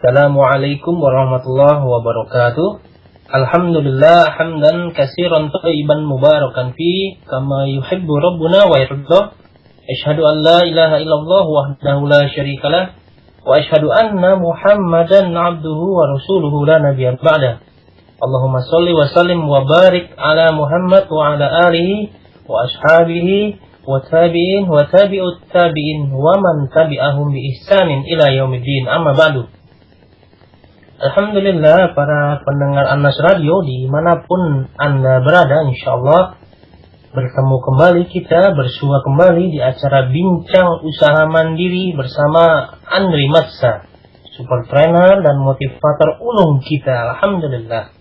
Assalamualaikum warahmatullahi wabarakatuh. Alhamdulillah hamdan katsiran thayyiban mubarakan fi kama yuhibbu rabbuna wa yarda. Asyhadu an la ilaha illallah wahdahu la syarikalah wa asyhadu anna Muhammadan abduhu wa rasuluhu la nabiyya ba'da. Allahumma shalli wa sallim wa barik ala Muhammad wa ala alihi wa ashabihi wa tabi'in wa tabi'ut tabi'in wa man tabi'ahum bi ihsanin ila yaumiddin. Amma ba'du. Alhamdulillah para pendengar Anas Radio dimanapun Anda berada, insyaallah bertemu kembali, kita bersua kembali di acara Bincang Usaha Mandiri bersama Andri Matsa, super trainer dan motivator ulung kita. Alhamdulillah,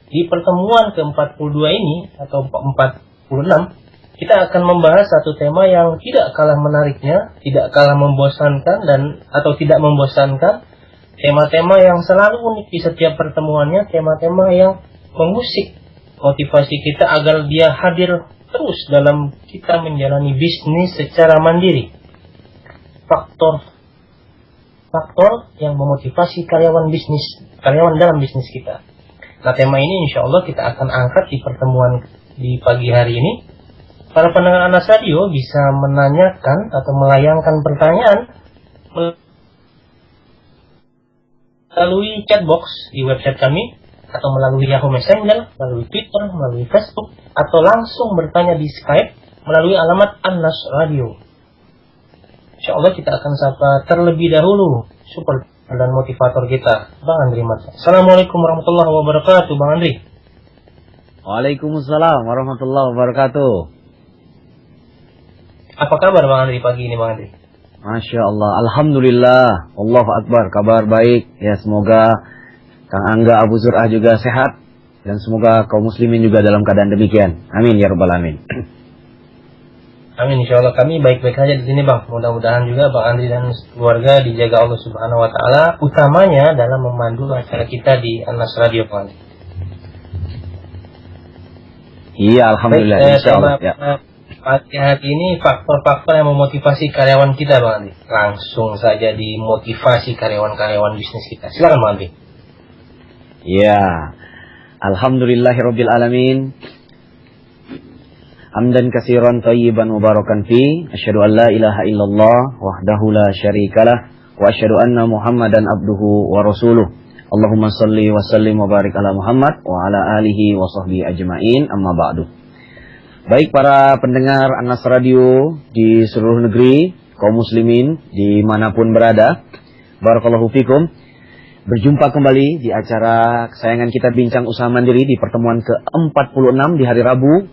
di pertemuan ke-42 ini atau 46 kita akan membahas satu tema yang tidak kalah menariknya, tidak kalah membosankan atau tidak membosankan. Tema-tema yang selalu unik di setiap pertemuannya, tema-tema yang mengusik motivasi kita agar dia hadir terus dalam kita menjalani bisnis secara mandiri. Faktor yang memotivasi karyawan dalam bisnis kita. Nah, tema ini insya Allah kita akan angkat di pertemuan di pagi hari ini. Para pendengar Anas Radio bisa menanyakan atau melayangkan pertanyaan melalui chatbox di website kami, atau melalui Yahoo Messenger, melalui Twitter, melalui Facebook, atau langsung bertanya di Skype melalui alamat Anas Radio. Insya Allah kita akan sapa terlebih dahulu super dan motivator kita, Bang Andri Matsa. Assalamualaikum warahmatullahi wabarakatuh, Bang Andri. Waalaikumsalam warahmatullahi wabarakatuh. Apa kabar Bang Andri pagi ini, Bang Andri? Masya Allah, Alhamdulillah, Allahu Akbar, kabar baik. Ya, semoga Kang Angga Abu Zur'ah juga sehat, dan semoga kaum muslimin juga dalam keadaan demikian. Amin ya rabbal alamin. Amin, insya Allah kami baik-baik saja di sini, Bang. Mudah-mudahan juga Bang Andri dan keluarga dijaga Allah Subhanahu Wa Taala, utamanya dalam memandu acara kita di Anas Radio, Bang Andri. Iya, alhamdulillah. Insya Allah. Ya. Pagi hari ini faktor-faktor yang memotivasi karyawan kita, Bang Andri. Langsung saja dimotivasi karyawan-karyawan bisnis kita. Silakan, Bang Andri. Ya, alhamdulillahirabbil alamin. Hamdan katsiran thayyiban mubarakan fi. Asyhadu an la ilaha illallah wahdahu la syarikalah wa asyhadu anna Muhammadan abduhu wa rasuluh. Allahumma shalli wa sallim wa barik ala Muhammad wa ala alihi wa sahbihi ajma'in. Amma ba'du. Baik para pendengar Anas Radio di seluruh negeri, kaum muslimin dimanapun berada, barakallahu fikum. Berjumpa kembali di acara kesayangan kita Bincang Usaha Mandiri di pertemuan ke-46 di hari Rabu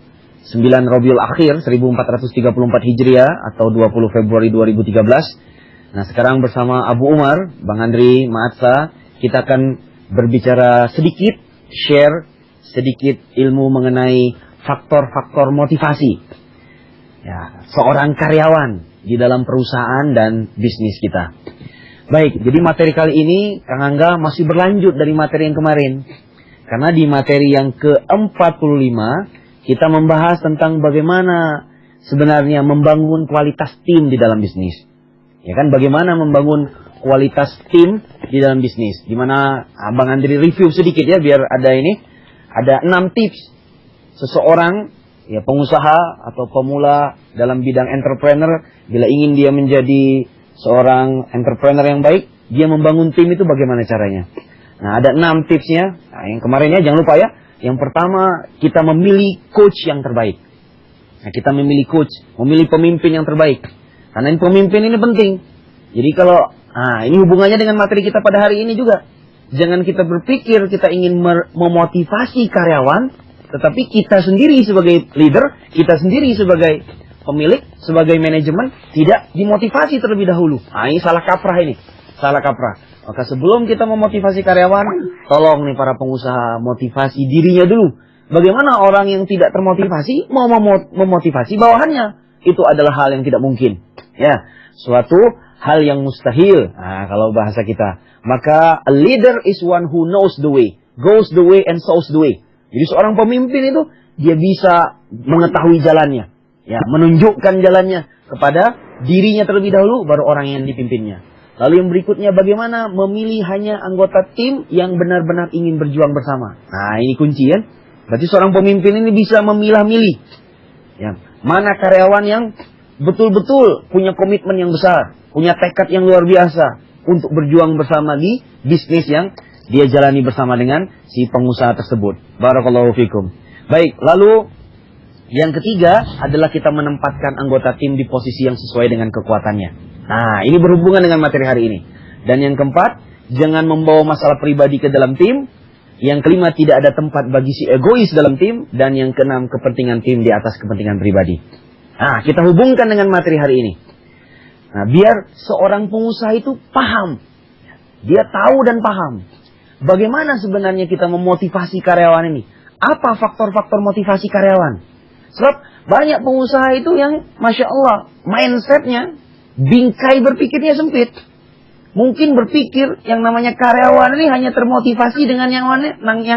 9 Rabiul Akhir 1434 Hijriah atau 20 Februari 2013. Nah, sekarang bersama Abu Umar, Bang Andri Matsa, kita akan berbicara sedikit, share sedikit ilmu mengenai faktor-faktor motivasi ya, seorang karyawan di dalam perusahaan dan bisnis kita. Baik, jadi materi kali ini Kang Angga masih berlanjut dari materi yang kemarin. Karena di materi yang ke-45 kita membahas tentang bagaimana sebenarnya membangun kualitas tim di dalam bisnis. Ya kan, bagaimana membangun kualitas tim di dalam bisnis. Dimana Abang Andri review sedikit ya, biar ada 6 tips seseorang ya, pengusaha atau pemula dalam bidang entrepreneur, bila ingin dia menjadi seorang entrepreneur yang baik, dia membangun tim itu bagaimana caranya. Nah, ada 6 tipsnya. Nah, yang kemarin ya, jangan lupa ya. Yang pertama, kita memilih coach yang terbaik. Nah, kita memilih coach, memilih pemimpin yang terbaik. Karena pemimpin ini penting. Jadi kalau ini hubungannya dengan materi kita pada hari ini juga. Jangan kita berpikir kita ingin memotivasi karyawan, tetapi kita sendiri sebagai leader, kita sendiri sebagai pemilik, sebagai manajemen, tidak dimotivasi terlebih dahulu. Nah, ini salah kaprah ini. Salah kaprah. Maka sebelum kita memotivasi karyawan, tolong nih para pengusaha, motivasi dirinya dulu. Bagaimana orang yang tidak termotivasi mau memotivasi bawahannya? Itu adalah hal yang tidak mungkin. Ya, suatu hal yang mustahil. Nah, kalau bahasa kita. Maka a leader is one who knows the way, goes the way and shows the way. Jadi seorang pemimpin itu dia bisa mengetahui jalannya, ya, menunjukkan jalannya kepada dirinya terlebih dahulu, baru orang yang dipimpinnya. Lalu yang berikutnya bagaimana memilih hanya anggota tim yang benar-benar ingin berjuang bersama. Nah ini kunci kan. Berarti seorang pemimpin ini bisa memilah-milih. Ya, mana karyawan yang betul-betul punya komitmen yang besar, punya tekad yang luar biasa untuk berjuang bersama di bisnis yang dia jalani bersama dengan si pengusaha tersebut. Barakallahu fikum. Baik, lalu yang ketiga adalah kita menempatkan anggota tim di posisi yang sesuai dengan kekuatannya. Nah, ini berhubungan dengan materi hari ini. Dan yang keempat, jangan membawa masalah pribadi ke dalam tim. Yang kelima, tidak ada tempat bagi si egois dalam tim. Dan yang keenam, kepentingan tim di atas kepentingan pribadi. Nah, kita hubungkan dengan materi hari ini. Nah, biar seorang pengusaha itu paham. Dia tahu dan paham. Bagaimana sebenarnya kita memotivasi karyawan ini? Apa faktor-faktor motivasi karyawan? Sebab banyak pengusaha itu yang Masya Allah, mindsetnya, bingkai berpikirnya sempit. Mungkin berpikir yang namanya karyawan ini hanya termotivasi dengan yang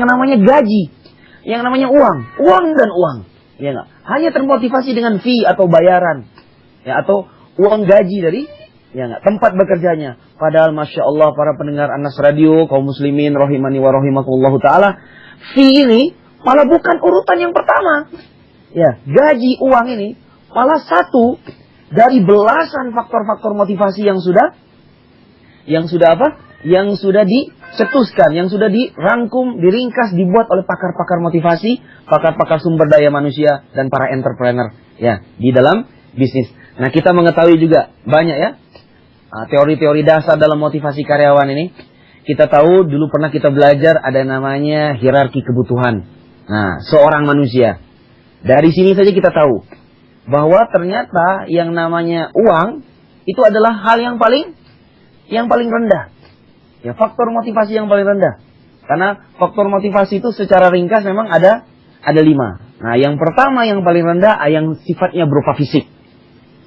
namanya gaji. Yang namanya uang. Uang dan uang. Ya enggak? Hanya termotivasi dengan fee atau bayaran. Ya, atau uang gaji dari ya enggak, tempat bekerjanya. Padahal Masya Allah para pendengar Anas Radio, kaum muslimin, rahimani wa rahimakumullahu ta'ala. Fee ini malah bukan urutan yang pertama. Ya, gaji uang ini malah satu dari belasan faktor-faktor motivasi yang sudah apa? Yang sudah dicetuskan, yang sudah dirangkum, diringkas, dibuat oleh pakar-pakar motivasi, pakar-pakar sumber daya manusia dan para entrepreneur ya di dalam bisnis. Nah, kita mengetahui juga banyak ya teori-teori dasar dalam motivasi karyawan ini. Kita tahu dulu pernah kita belajar ada namanya hierarki kebutuhan. Nah, seorang manusia. Dari sini saja kita tahu bahwa ternyata yang namanya uang itu adalah hal yang paling rendah. Ya, faktor motivasi yang paling rendah. Karena faktor motivasi itu secara ringkas memang ada 5. Nah, yang pertama yang paling rendah yang sifatnya berupa fisik.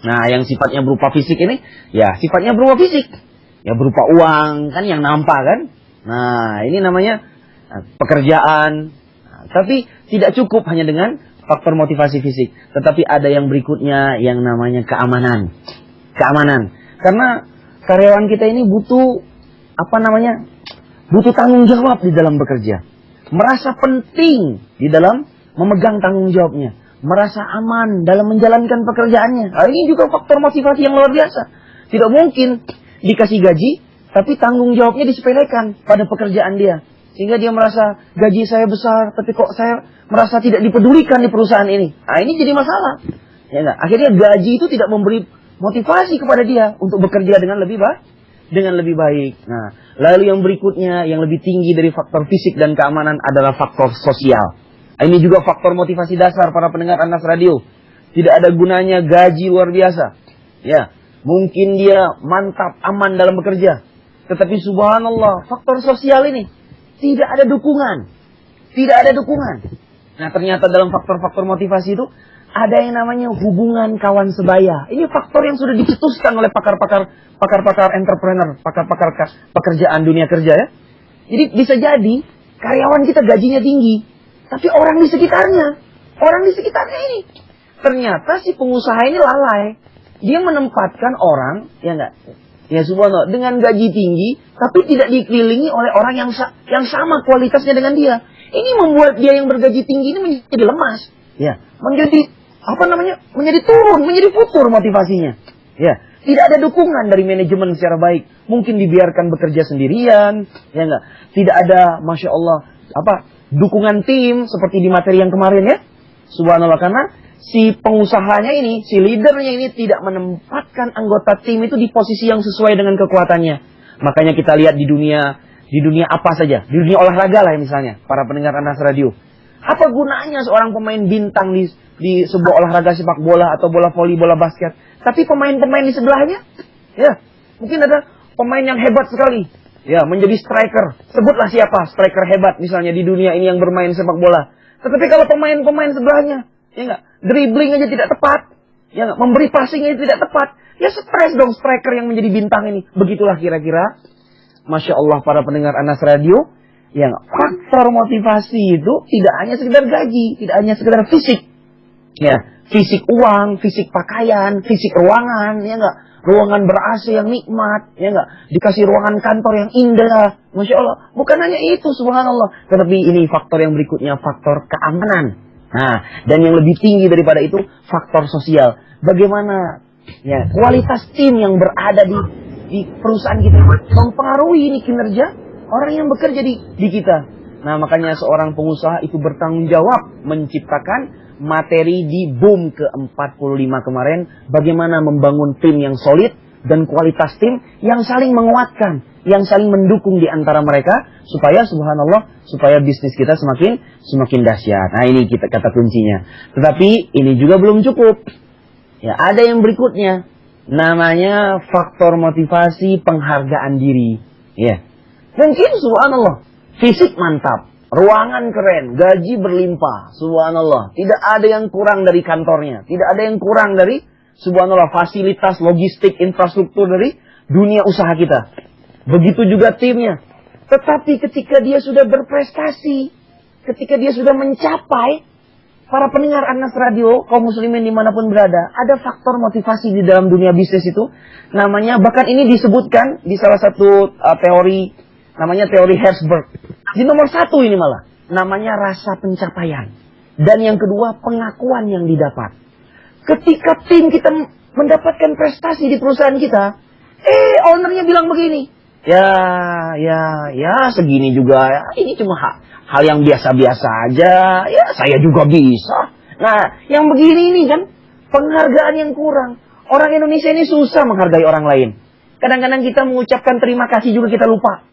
Nah, yang sifatnya berupa fisik ini ya sifatnya berupa fisik. Ya berupa uang kan yang nampak kan. Nah, ini namanya pekerjaan. Nah, tapi tidak cukup hanya dengan faktor motivasi fisik, tetapi ada yang berikutnya yang namanya keamanan. Keamanan. Karena karyawan kita ini butuh butuh tanggung jawab di dalam bekerja. Merasa penting di dalam memegang tanggung jawabnya. Merasa aman dalam menjalankan pekerjaannya. Nah, ini juga faktor motivasi yang luar biasa. Tidak mungkin dikasih gaji, tapi tanggung jawabnya disepelekan pada pekerjaan dia. Sehingga dia merasa gaji saya besar, tapi kok saya merasa tidak dipedulikan di perusahaan ini. Nah, ini jadi masalah. Ya enggak? Akhirnya gaji itu tidak memberi motivasi kepada dia untuk bekerja dengan lebih baik. Nah, lalu yang berikutnya yang lebih tinggi dari faktor fisik dan keamanan adalah faktor sosial. Nah, ini juga faktor motivasi dasar para pendengar Anas Radio. Tidak ada gunanya gaji luar biasa. Ya, mungkin dia mantap, aman dalam bekerja. Tetapi subhanallah, faktor sosial ini tidak ada dukungan. Tidak ada dukungan. Nah, ternyata dalam faktor-faktor motivasi itu ada yang namanya hubungan kawan sebaya. Ini faktor yang sudah dicetuskan oleh pakar-pakar entrepreneur, pakar-pakar pekerjaan dunia kerja ya. Jadi bisa jadi karyawan kita gajinya tinggi, tapi orang di sekitarnya ini ternyata si pengusaha ini lalai. Dia menempatkan orang, ya enggak? Ya subhanallah, dengan gaji tinggi, tapi tidak dikelilingi oleh orang yang sama kualitasnya dengan dia. Ini membuat dia yang bergaji tinggi ini menjadi lemas. Ya, menjadi turun, menjadi futur motivasinya. Ya, tidak ada dukungan dari manajemen secara baik. Mungkin dibiarkan bekerja sendirian, ya enggak? Tidak ada, Masya Allah, dukungan tim seperti di materi yang kemarin ya. Subhanallah, karena si pengusahanya ini, si leadernya ini tidak menempatkan anggota tim itu di posisi yang sesuai dengan kekuatannya. Makanya kita lihat di dunia apa saja, di dunia olahraga lah misalnya, para pendengar Anas Radio. Apa gunanya seorang pemain bintang di sebuah olahraga sepak bola atau bola voli, bola basket, tapi pemain-pemain di sebelahnya, ya mungkin ada pemain yang hebat sekali, ya menjadi striker. Sebutlah siapa striker hebat misalnya di dunia ini yang bermain sepak bola. Tetapi kalau pemain-pemain sebelahnya, ya enggak, dribbling aja tidak tepat, ya enggak, memberi passing aja tidak tepat, ya stres dong striker yang menjadi bintang ini. Begitulah kira-kira, Masya Allah para pendengar Anas Radio, yang faktor motivasi itu tidak hanya sekedar gaji, tidak hanya sekedar fisik, ya fisik uang, fisik pakaian, fisik ruangan, ya enggak, ruangan ber-AC yang nikmat, ya enggak? Dikasih ruangan kantor yang indah, Masya Allah. Bukan hanya itu, subhanallah. Tetapi ini faktor yang berikutnya, faktor keamanan. Nah, dan yang lebih tinggi daripada itu, faktor sosial. Bagaimana ya kualitas tim yang berada di perusahaan kita mempengaruhi ini kinerja orang yang bekerja di kita. Nah, makanya seorang pengusaha itu bertanggung jawab menciptakan materi di boom ke-45 kemarin. Bagaimana membangun tim yang solid dan kualitas tim yang saling menguatkan, yang saling mendukung di antara mereka. Supaya subhanallah, supaya bisnis kita semakin dahsyat. Nah, ini kita kata kuncinya. Tetapi ini juga belum cukup. Ya, ada yang berikutnya. Namanya faktor motivasi penghargaan diri. Ya. Mungkin subhanallah, fisik mantap, ruangan keren, gaji berlimpah, subhanallah. Tidak ada yang kurang dari kantornya, tidak ada yang kurang dari subhanallah fasilitas logistik infrastruktur dari dunia usaha kita. Begitu juga timnya. Tetapi ketika dia sudah berprestasi, ketika dia sudah mencapai, para pendengar Anas Radio, kaum muslimin dimanapun berada, ada faktor motivasi di dalam dunia bisnis itu. Namanya, bahkan ini disebutkan di salah satu teori, namanya teori Herzberg. Di nomor 1 ini malah, namanya rasa pencapaian. Dan yang kedua, pengakuan yang didapat. Ketika tim kita mendapatkan prestasi di perusahaan kita, ownernya bilang begini, ya, segini juga, ya, ini cuma hal yang biasa-biasa aja, ya saya juga bisa. Nah, yang begini ini kan, penghargaan yang kurang. Orang Indonesia ini susah menghargai orang lain. Kadang-kadang kita mengucapkan terima kasih juga kita lupa.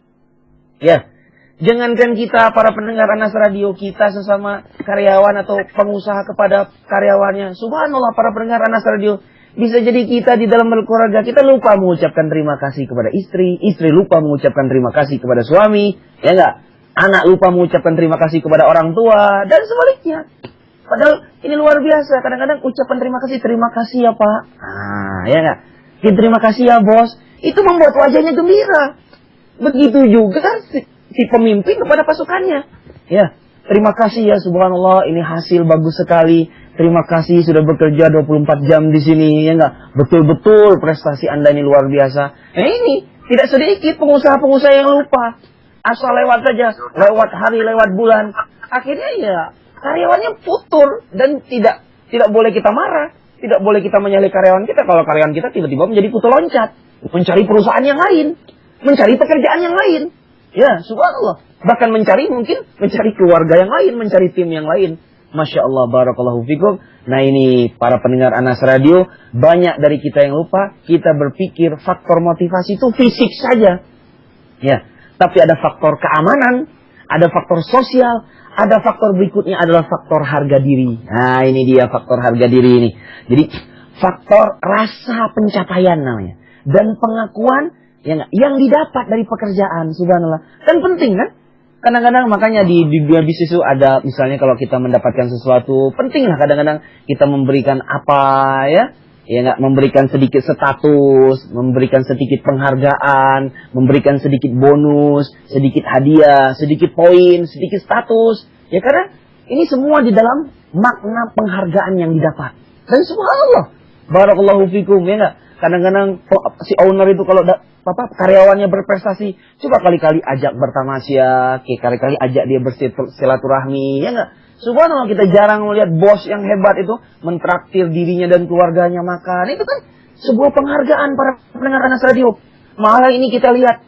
Ya, jangankan kita para pendengar Anas Radio, kita sesama karyawan atau pengusaha kepada karyawannya. Subhanallah, para pendengar Anas Radio, bisa jadi kita di dalam berkeluarga, kita lupa mengucapkan terima kasih kepada istri, istri lupa mengucapkan terima kasih kepada suami, ya enggak? Anak lupa mengucapkan terima kasih kepada orang tua, dan sebaliknya. Padahal ini luar biasa, kadang-kadang ucapan terima kasih ya Pak. Nah, ya enggak? Terima kasih ya Bos. Itu membuat wajahnya gembira. Begitu juga si pemimpin kepada pasukannya. Ya, terima kasih ya subhanallah, ini hasil bagus sekali. Terima kasih sudah bekerja 24 jam di sini, ya enggak? Betul-betul prestasi Anda ini luar biasa. Nah, ini tidak sedikit pengusaha-pengusaha yang lupa. Asal lewat saja, lewat hari, lewat bulan. Akhirnya ya karyawannya futur dan tidak boleh kita marah, tidak boleh kita menyalih karyawan kita kalau karyawan kita tiba-tiba menjadi putu loncat, mencari perusahaan yang lain, mencari pekerjaan yang lain. Ya, subhanallah. Bahkan mencari keluarga yang lain, mencari tim yang lain. Masya Allah, barakallahu fikum. Nah, ini para pendengar Anas Radio, banyak dari kita yang lupa, kita berpikir faktor motivasi itu fisik saja. Ya, tapi ada faktor keamanan, ada faktor sosial, ada faktor berikutnya adalah faktor harga diri. Nah, ini dia faktor harga diri ini. Jadi, faktor rasa pencapaian namanya. Dan pengakuan yang didapat dari pekerjaan, subhanallah. Dan penting kan? Kadang-kadang makanya di dunia bisnis itu ada, misalnya kalau kita mendapatkan sesuatu, pentinglah kadang-kadang kita memberikan apa ya nggak, memberikan sedikit status, memberikan sedikit penghargaan, memberikan sedikit bonus, sedikit hadiah, sedikit poin, sedikit status. Ya karena ini semua di dalam makna penghargaan yang didapat. Dan subhanallah, barakallahu fikum, ya nggak. Kadang-kadang si owner itu kalau karyawannya berprestasi, coba kali-kali ajak bertamasya, kali-kali ajak dia bersilaturahmi, ya enggak? Subhanallah, kita jarang melihat bos yang hebat itu mentraktir dirinya dan keluarganya makan. Itu kan sebuah penghargaan para pendengar Anas Radio. Malah ini kita lihat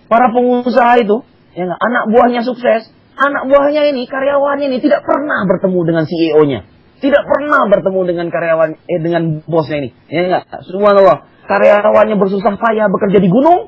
para pengusaha itu, ya enggak? Anak buahnya sukses, anak buahnya ini, karyawannya ini tidak pernah bertemu dengan CEO-nya. Tidak pernah bertemu dengan dengan bosnya ini. Ya enggak? Subhanallah. Karyawannya bersusah payah bekerja di gunung,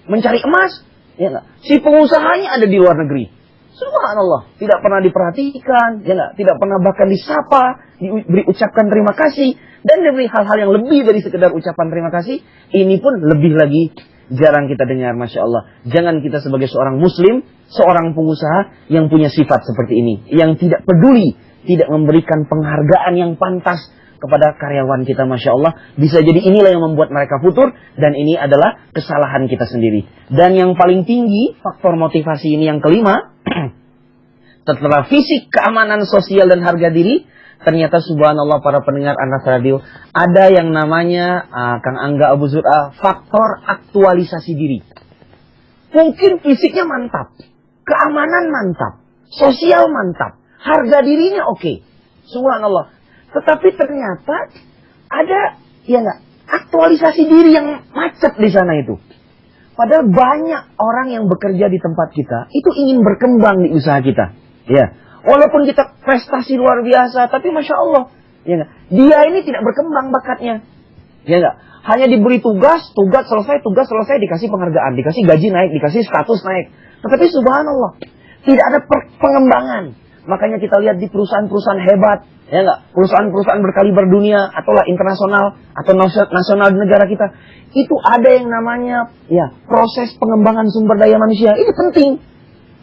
mencari emas, ya enggak? Si pengusahanya ada di luar negeri. Subhanallah, tidak pernah diperhatikan, ya enggak? Tidak pernah bahkan disapa, diberi ucapkan terima kasih, dan diberi hal-hal yang lebih dari sekedar ucapan terima kasih. Ini pun lebih lagi jarang kita dengar, Masya Allah. Jangan kita sebagai seorang muslim, seorang pengusaha yang punya sifat seperti ini, yang tidak peduli, tidak memberikan penghargaan yang pantas kepada karyawan kita, Masya Allah. Bisa jadi inilah yang membuat mereka futur, dan ini adalah kesalahan kita sendiri. Dan yang paling tinggi, faktor motivasi ini yang kelima, setelah fisik, keamanan sosial, dan harga diri, ternyata subhanallah para pendengar Anas Radio, ada yang namanya Kang Angga Abu Zur'a, faktor aktualisasi diri. Mungkin fisiknya mantap, keamanan mantap, sosial mantap, harga dirinya oke. Subhanallah. Tetapi ternyata ada aktualisasi diri yang macet di sana itu. Padahal banyak orang yang bekerja di tempat kita itu ingin berkembang di usaha kita. Ya, walaupun kita prestasi luar biasa, tapi masya Allah, dia ini tidak berkembang bakatnya. Ya enggak? Hanya diberi tugas selesai, dikasih penghargaan, dikasih gaji naik, dikasih status naik. Tetapi subhanallah, tidak ada pengembangan. Makanya kita lihat di perusahaan-perusahaan hebat, ya enggak? Perusahaan-perusahaan berkaliber dunia, ataulah internasional, atau nasional di negara kita. Itu ada yang namanya, proses pengembangan sumber daya manusia. Ini penting.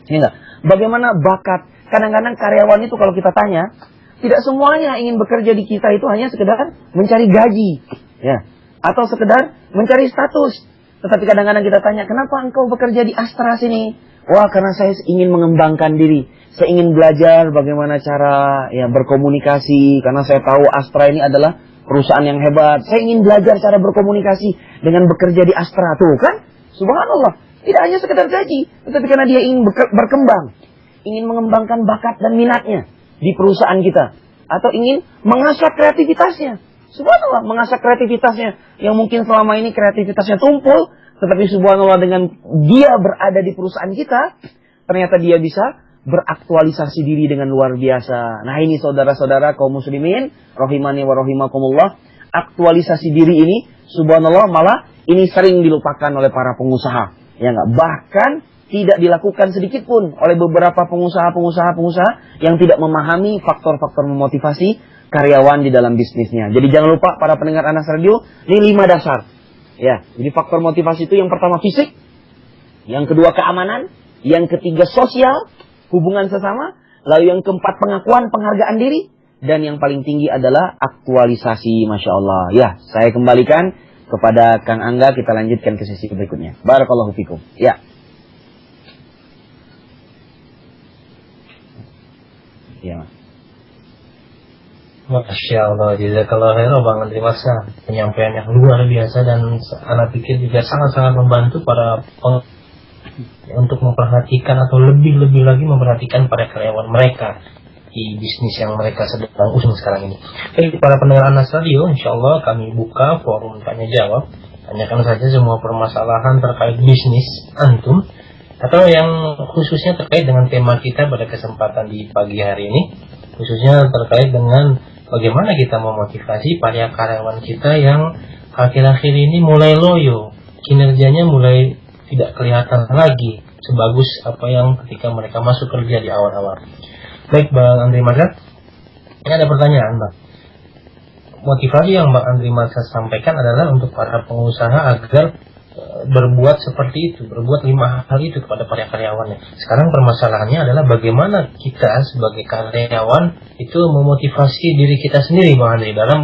Ya enggak? Bagaimana bakat. Kadang-kadang karyawan itu kalau kita tanya, tidak semuanya ingin bekerja di kita itu hanya sekedar mencari gaji. Ya. Atau sekedar mencari status. Tetapi kadang-kadang kita tanya, kenapa engkau bekerja di Astra sini? Wah, karena saya ingin mengembangkan diri. Saya ingin belajar bagaimana cara berkomunikasi. Karena saya tahu Astra ini adalah perusahaan yang hebat. Saya ingin belajar cara berkomunikasi dengan bekerja di Astra. Tuh kan? Subhanallah. Tidak hanya sekedar gaji. Tetapi karena dia ingin berkembang. Ingin mengembangkan bakat dan minatnya di perusahaan kita. Atau ingin mengasah kreativitasnya. Subhanallah, mengasah kreativitasnya. Yang mungkin selama ini kreativitasnya tumpul. Tetapi subhanallah dengan dia berada di perusahaan kita, ternyata dia bisa beraktualisasi diri dengan luar biasa. Nah ini saudara-saudara kaum muslimin, rahimani wa rahimakumullah. Aktualisasi diri ini, subhanallah malah ini sering dilupakan oleh para pengusaha. Ya enggak? Bahkan tidak dilakukan sedikit pun oleh beberapa pengusaha yang tidak memahami faktor-faktor memotivasi karyawan di dalam bisnisnya. Jadi jangan lupa para pendengar Anas Radio, ini 5 dasar. Ya, jadi faktor motivasi itu yang pertama fisik, yang kedua keamanan, yang ketiga sosial, hubungan sesama, lalu yang keempat pengakuan, penghargaan diri, dan yang paling tinggi adalah aktualisasi, masya Allah. Ya, saya kembalikan kepada Kang Angga, kita lanjutkan ke sesi berikutnya. Barakallahu fikum. Ya. Ya, Mas. Masya Allah, jazakallah khairan Bang Andri Masa. Penyampaian yang luar biasa dan anak pikir juga sangat-sangat membantu para untuk memperhatikan atau lebih-lebih lagi memperhatikan para karyawan mereka di bisnis yang mereka sedang usung sekarang ini. Baik, para pendengar Anas Radio, insya Allah kami buka forum tanya jawab. Tanyakan saja semua permasalahan terkait bisnis antum atau yang khususnya terkait dengan tema kita pada kesempatan di pagi hari ini, khususnya terkait dengan bagaimana kita memotivasi para karyawan kita yang akhir-akhir ini mulai loyo, kinerjanya mulai tidak kelihatan lagi sebagus apa yang ketika mereka masuk kerja di awal-awal. Baik Bang Andri Masa, ini ada pertanyaan Bang. Motivasi yang Bang Andri Masa sampaikan adalah untuk para pengusaha agar berbuat seperti itu, berbuat 5 hal itu kepada para karyawannya. Sekarang permasalahannya adalah bagaimana kita sebagai karyawan itu memotivasi diri kita sendiri Bang Andri dalam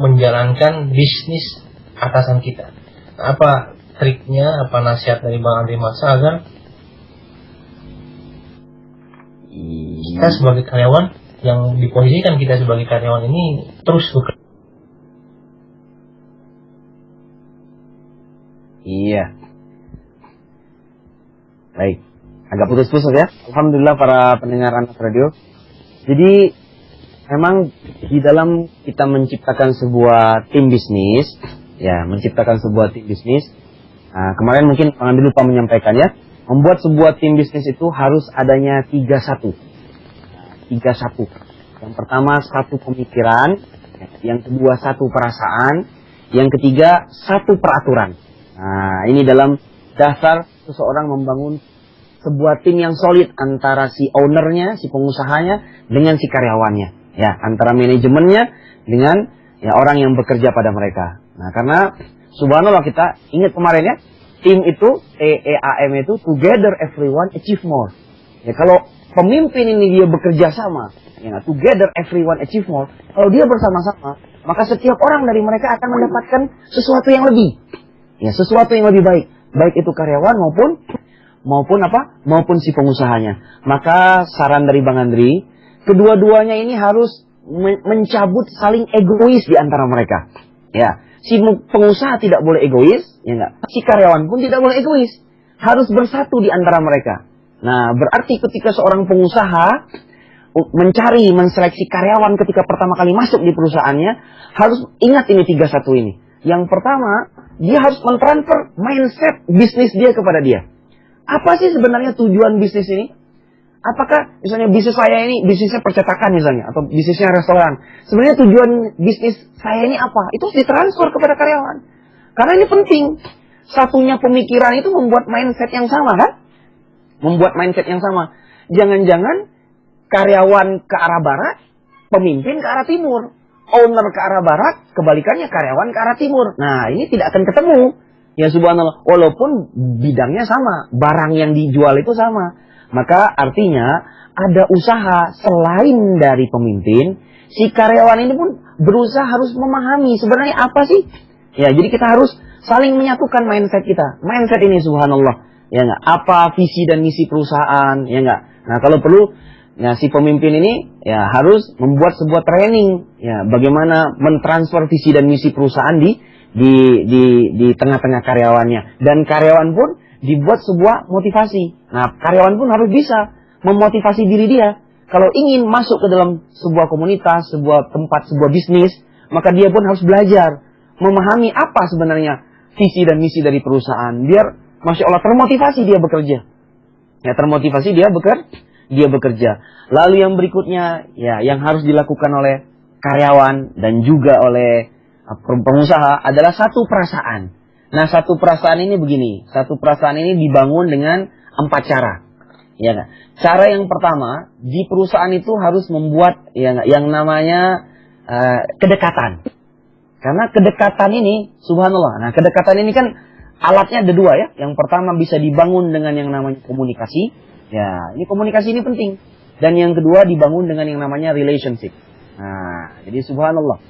menjalankan bisnis atasan kita. Apa triknya, apa nasihat dari Bang Andri Masa agar kita sebagai karyawan yang diposisikan kita sebagai karyawan ini terus bekerja? Iya. Baik. Agak putus-putus ya. Alhamdulillah para pendengar Anas Radio. Jadi memang di dalam kita menciptakan sebuah tim bisnis, kemarin mungkin Bang Andri lupa menyampaikan ya, membuat sebuah tim bisnis itu harus adanya 3-1. 3-1. Yang pertama 1 pemikiran, yang kedua 1 perasaan, yang ketiga 1 peraturan. Nah, ini dalam dasar seseorang membangun sebuah tim yang solid antara si ownernya, si pengusahanya, dengan si karyawannya. Ya, antara manajemennya dengan orang yang bekerja pada mereka. Nah, karena subhanallah kita ingat kemarin ya, tim itu, TEAM itu, together everyone achieve more. Ya, kalau pemimpin ini dia bekerja sama, together everyone achieve more. Kalau dia bersama-sama, maka setiap orang dari mereka akan mendapatkan sesuatu yang lebih. Ya, sesuatu yang lebih baik. Baik itu karyawan maupun si pengusahanya. Maka saran dari Bang Andri, kedua-duanya ini harus mencabut saling egois di antara mereka. Ya, si pengusaha tidak boleh egois, ya enggak. Si karyawan pun tidak boleh egois. Harus bersatu di antara mereka. Nah, berarti ketika seorang pengusaha menseleksi karyawan ketika pertama kali masuk di perusahaannya, harus ingat ini 31 ini. Yang pertama, dia harus mentransfer mindset bisnis dia kepada dia. Apa sih sebenarnya tujuan bisnis ini? Apakah misalnya bisnis saya ini, bisnisnya percetakan misalnya, atau bisnisnya restoran. Sebenarnya tujuan bisnis saya ini apa? Itu harus ditransfer kepada karyawan. Karena ini penting. Satunya pemikiran itu membuat mindset yang sama kan? Membuat mindset yang sama. Jangan-jangan karyawan ke arah barat, pemimpin ke arah timur. Owner ke arah barat, kebalikannya karyawan ke arah timur. Nah, ini tidak akan ketemu. Ya subhanallah, walaupun bidangnya sama, barang yang dijual itu sama. Maka artinya ada usaha selain dari pemimpin, si karyawan ini pun berusaha harus memahami sebenarnya apa sih? Ya, jadi kita harus saling menyatukan mindset kita. Mindset ini subhanallah, ya enggak? Apa visi dan misi perusahaan, ya enggak? Nah, kalau perlu, nah si pemimpin ini ya harus membuat sebuah training, ya bagaimana mentransfer visi dan misi perusahaan di tengah-tengah karyawannya, dan karyawan pun dibuat sebuah motivasi. Nah, karyawan pun harus bisa memotivasi diri dia. Kalau ingin masuk ke dalam sebuah komunitas, sebuah tempat, sebuah bisnis, maka dia pun harus belajar memahami apa sebenarnya visi dan misi dari perusahaan, biar masya Allah termotivasi dia bekerja. Ya, termotivasi dia bekerja. Lalu yang berikutnya, ya yang harus dilakukan oleh karyawan dan juga oleh pengusaha adalah satu perasaan. Nah, satu perasaan ini begini. Satu perasaan ini dibangun dengan 4 cara. Ya kan? Cara yang pertama, di perusahaan itu harus membuat yang namanya kedekatan. Karena kedekatan ini, subhanallah. Nah, kedekatan ini kan alatnya ada 2 ya. Yang pertama bisa dibangun dengan yang namanya komunikasi. Ya, ini komunikasi ini penting. Dan yang kedua dibangun dengan yang namanya relationship. Nah, jadi subhanallah.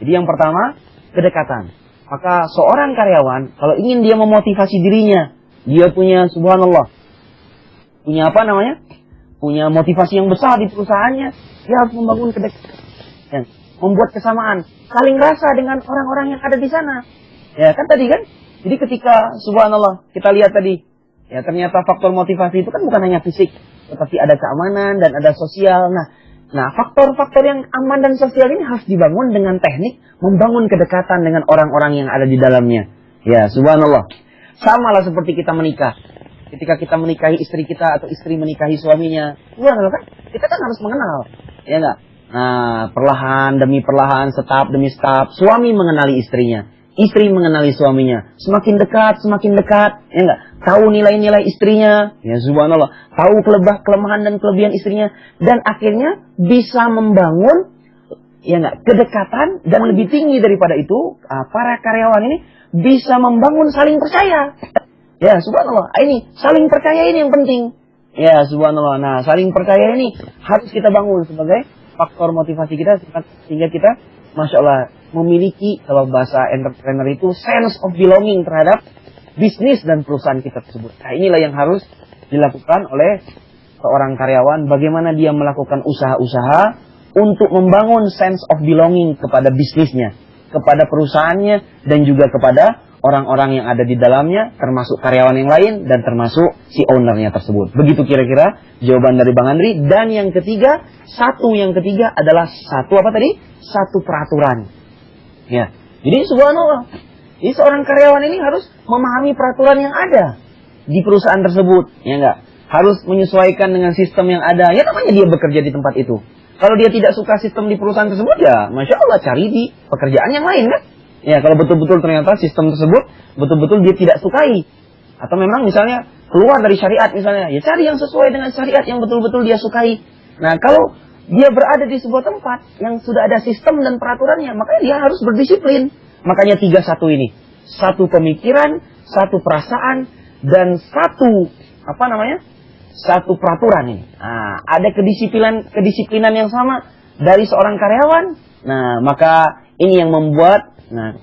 Jadi yang pertama, kedekatan. Maka seorang karyawan, kalau ingin dia memotivasi dirinya, dia punya subhanallah, punya apa namanya? Punya motivasi yang besar di perusahaannya, dia harus membangun kedekatan. Membuat kesamaan, saling rasa dengan orang-orang yang ada di sana. Ya kan tadi kan? Jadi ketika subhanallah kita lihat tadi, ya ternyata faktor motivasi itu kan bukan hanya fisik, tetapi ada keamanan dan ada sosial. Nah, faktor-faktor yang aman dan sosial ini harus dibangun dengan teknik membangun kedekatan dengan orang-orang yang ada di dalamnya. Ya, subhanallah. Sama lah seperti kita menikah. Ketika kita menikahi istri kita atau istri menikahi suaminya, subhanallah kan? Kita kan harus mengenal, ya enggak? Nah, perlahan demi perlahan, setahap demi setahap, suami mengenali istrinya, istri mengenali suaminya. Semakin dekat, ya enggak? Tahu nilai-nilai istrinya, ya subhanallah. Tahu kelemahan dan kelebihan istrinya. Dan akhirnya bisa membangun, ya enggak, kedekatan. Dan lebih tinggi daripada itu, para karyawan ini bisa membangun saling percaya. Ya subhanallah, ini saling percaya ini yang penting. Ya subhanallah, nah saling percaya ini harus kita bangun sebagai faktor motivasi kita sehingga kita, masya Allah, memiliki, kalau bahasa entrepreneur itu, sense of belonging terhadap bisnis dan perusahaan kita tersebut. Nah, inilah yang harus dilakukan oleh seorang karyawan. Bagaimana dia melakukan usaha-usaha untuk membangun sense of belonging kepada bisnisnya, kepada perusahaannya, dan juga kepada orang-orang yang ada di dalamnya, termasuk karyawan yang lain dan termasuk si ownernya tersebut. Begitu kira-kira jawaban dari Bang Andri. Dan yang ketiga adalah satu apa tadi? Satu peraturan. Ya. Jadi subhanallah, jadi seorang karyawan ini harus memahami peraturan yang ada di perusahaan tersebut, ya enggak? Harus menyesuaikan dengan sistem yang ada. Ya namanya dia bekerja di tempat itu. Kalau dia tidak suka sistem di perusahaan tersebut, ya masya Allah cari di pekerjaan yang lain kan? Ya, kalau betul-betul ternyata sistem tersebut betul-betul dia tidak sukai, atau memang misalnya keluar dari syariat misalnya, ya cari yang sesuai dengan syariat yang betul-betul dia sukai. Nah, kalau dia berada di sebuah tempat yang sudah ada sistem dan peraturannya, makanya dia harus berdisiplin. Makanya 31 ini, satu pemikiran, satu perasaan, dan satu peraturan ini. Nah, ada kedisiplinan yang sama dari seorang karyawan. Nah, maka ini yang membuat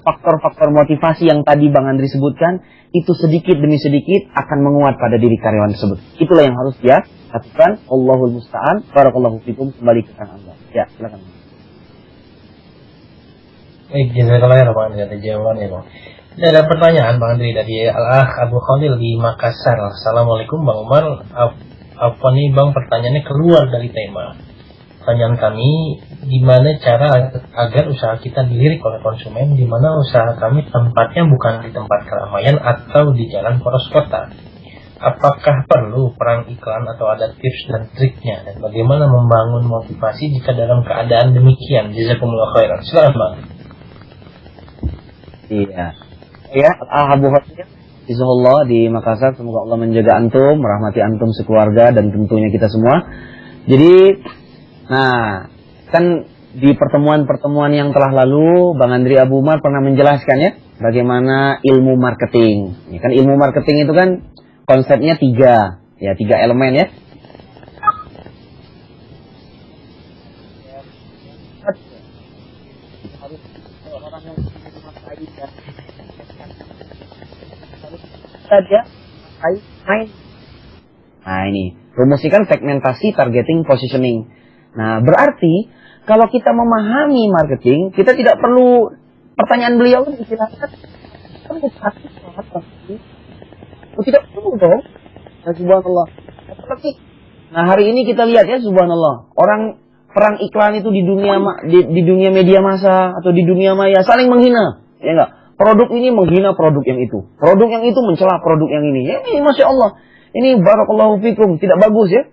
faktor-faktor motivasi yang tadi Bang Andri sebutkan, itu sedikit demi sedikit akan menguat pada diri karyawan tersebut. Itulah yang harus dia lakukan. Allahul musta'an. Barakallahu fikum. Kembali ke Anda. Ya, silakan. Baik, jazakallah ya Bang Andri atas jawabannya Bang. Ini ada pertanyaan Bang Andri dari Al-Akh Abu Khalil di Makassar. Assalamualaikum Bang Umar. Apa nih Bang, pertanyaannya keluar dari tema. Pertanyaan kami, gimana cara agar usaha kita dilirik oleh konsumen, di mana usaha kami tempatnya bukan di tempat keramaian atau di jalan poros kota. Apakah perlu perang iklan atau ada tips dan triknya, dan bagaimana membangun motivasi jika dalam keadaan demikian? Jazakumullah khairan. Silakan Bang. Iya. Ya, Abu Hafid Izullah di Makassar, semoga Allah menjaga antum, merahmati antum sekeluarga dan tentunya kita semua. Jadi, nah, kan di pertemuan-pertemuan yang telah lalu, Bang Andri Abu Umar pernah menjelaskan ya, bagaimana ilmu marketing. Ya, kan ilmu marketing itu kan konsepnya tiga elemen ya. Dia main. Nah ini, rumuskan segmentasi, targeting, positioning. Nah berarti kalau kita memahami marketing, kita tidak perlu pertanyaan beliau dijelaskan. Tidak perlu dong. Ya, subhanallah. Nah hari ini kita lihat ya, subhanallah, orang perang iklan itu di dunia media massa atau di dunia maya saling menghina, ya enggak? Produk ini menghina produk yang itu. Produk yang itu mencela produk yang ini. Ya, ini Masya Allah. Ini barakallahu fikum. Tidak bagus ya.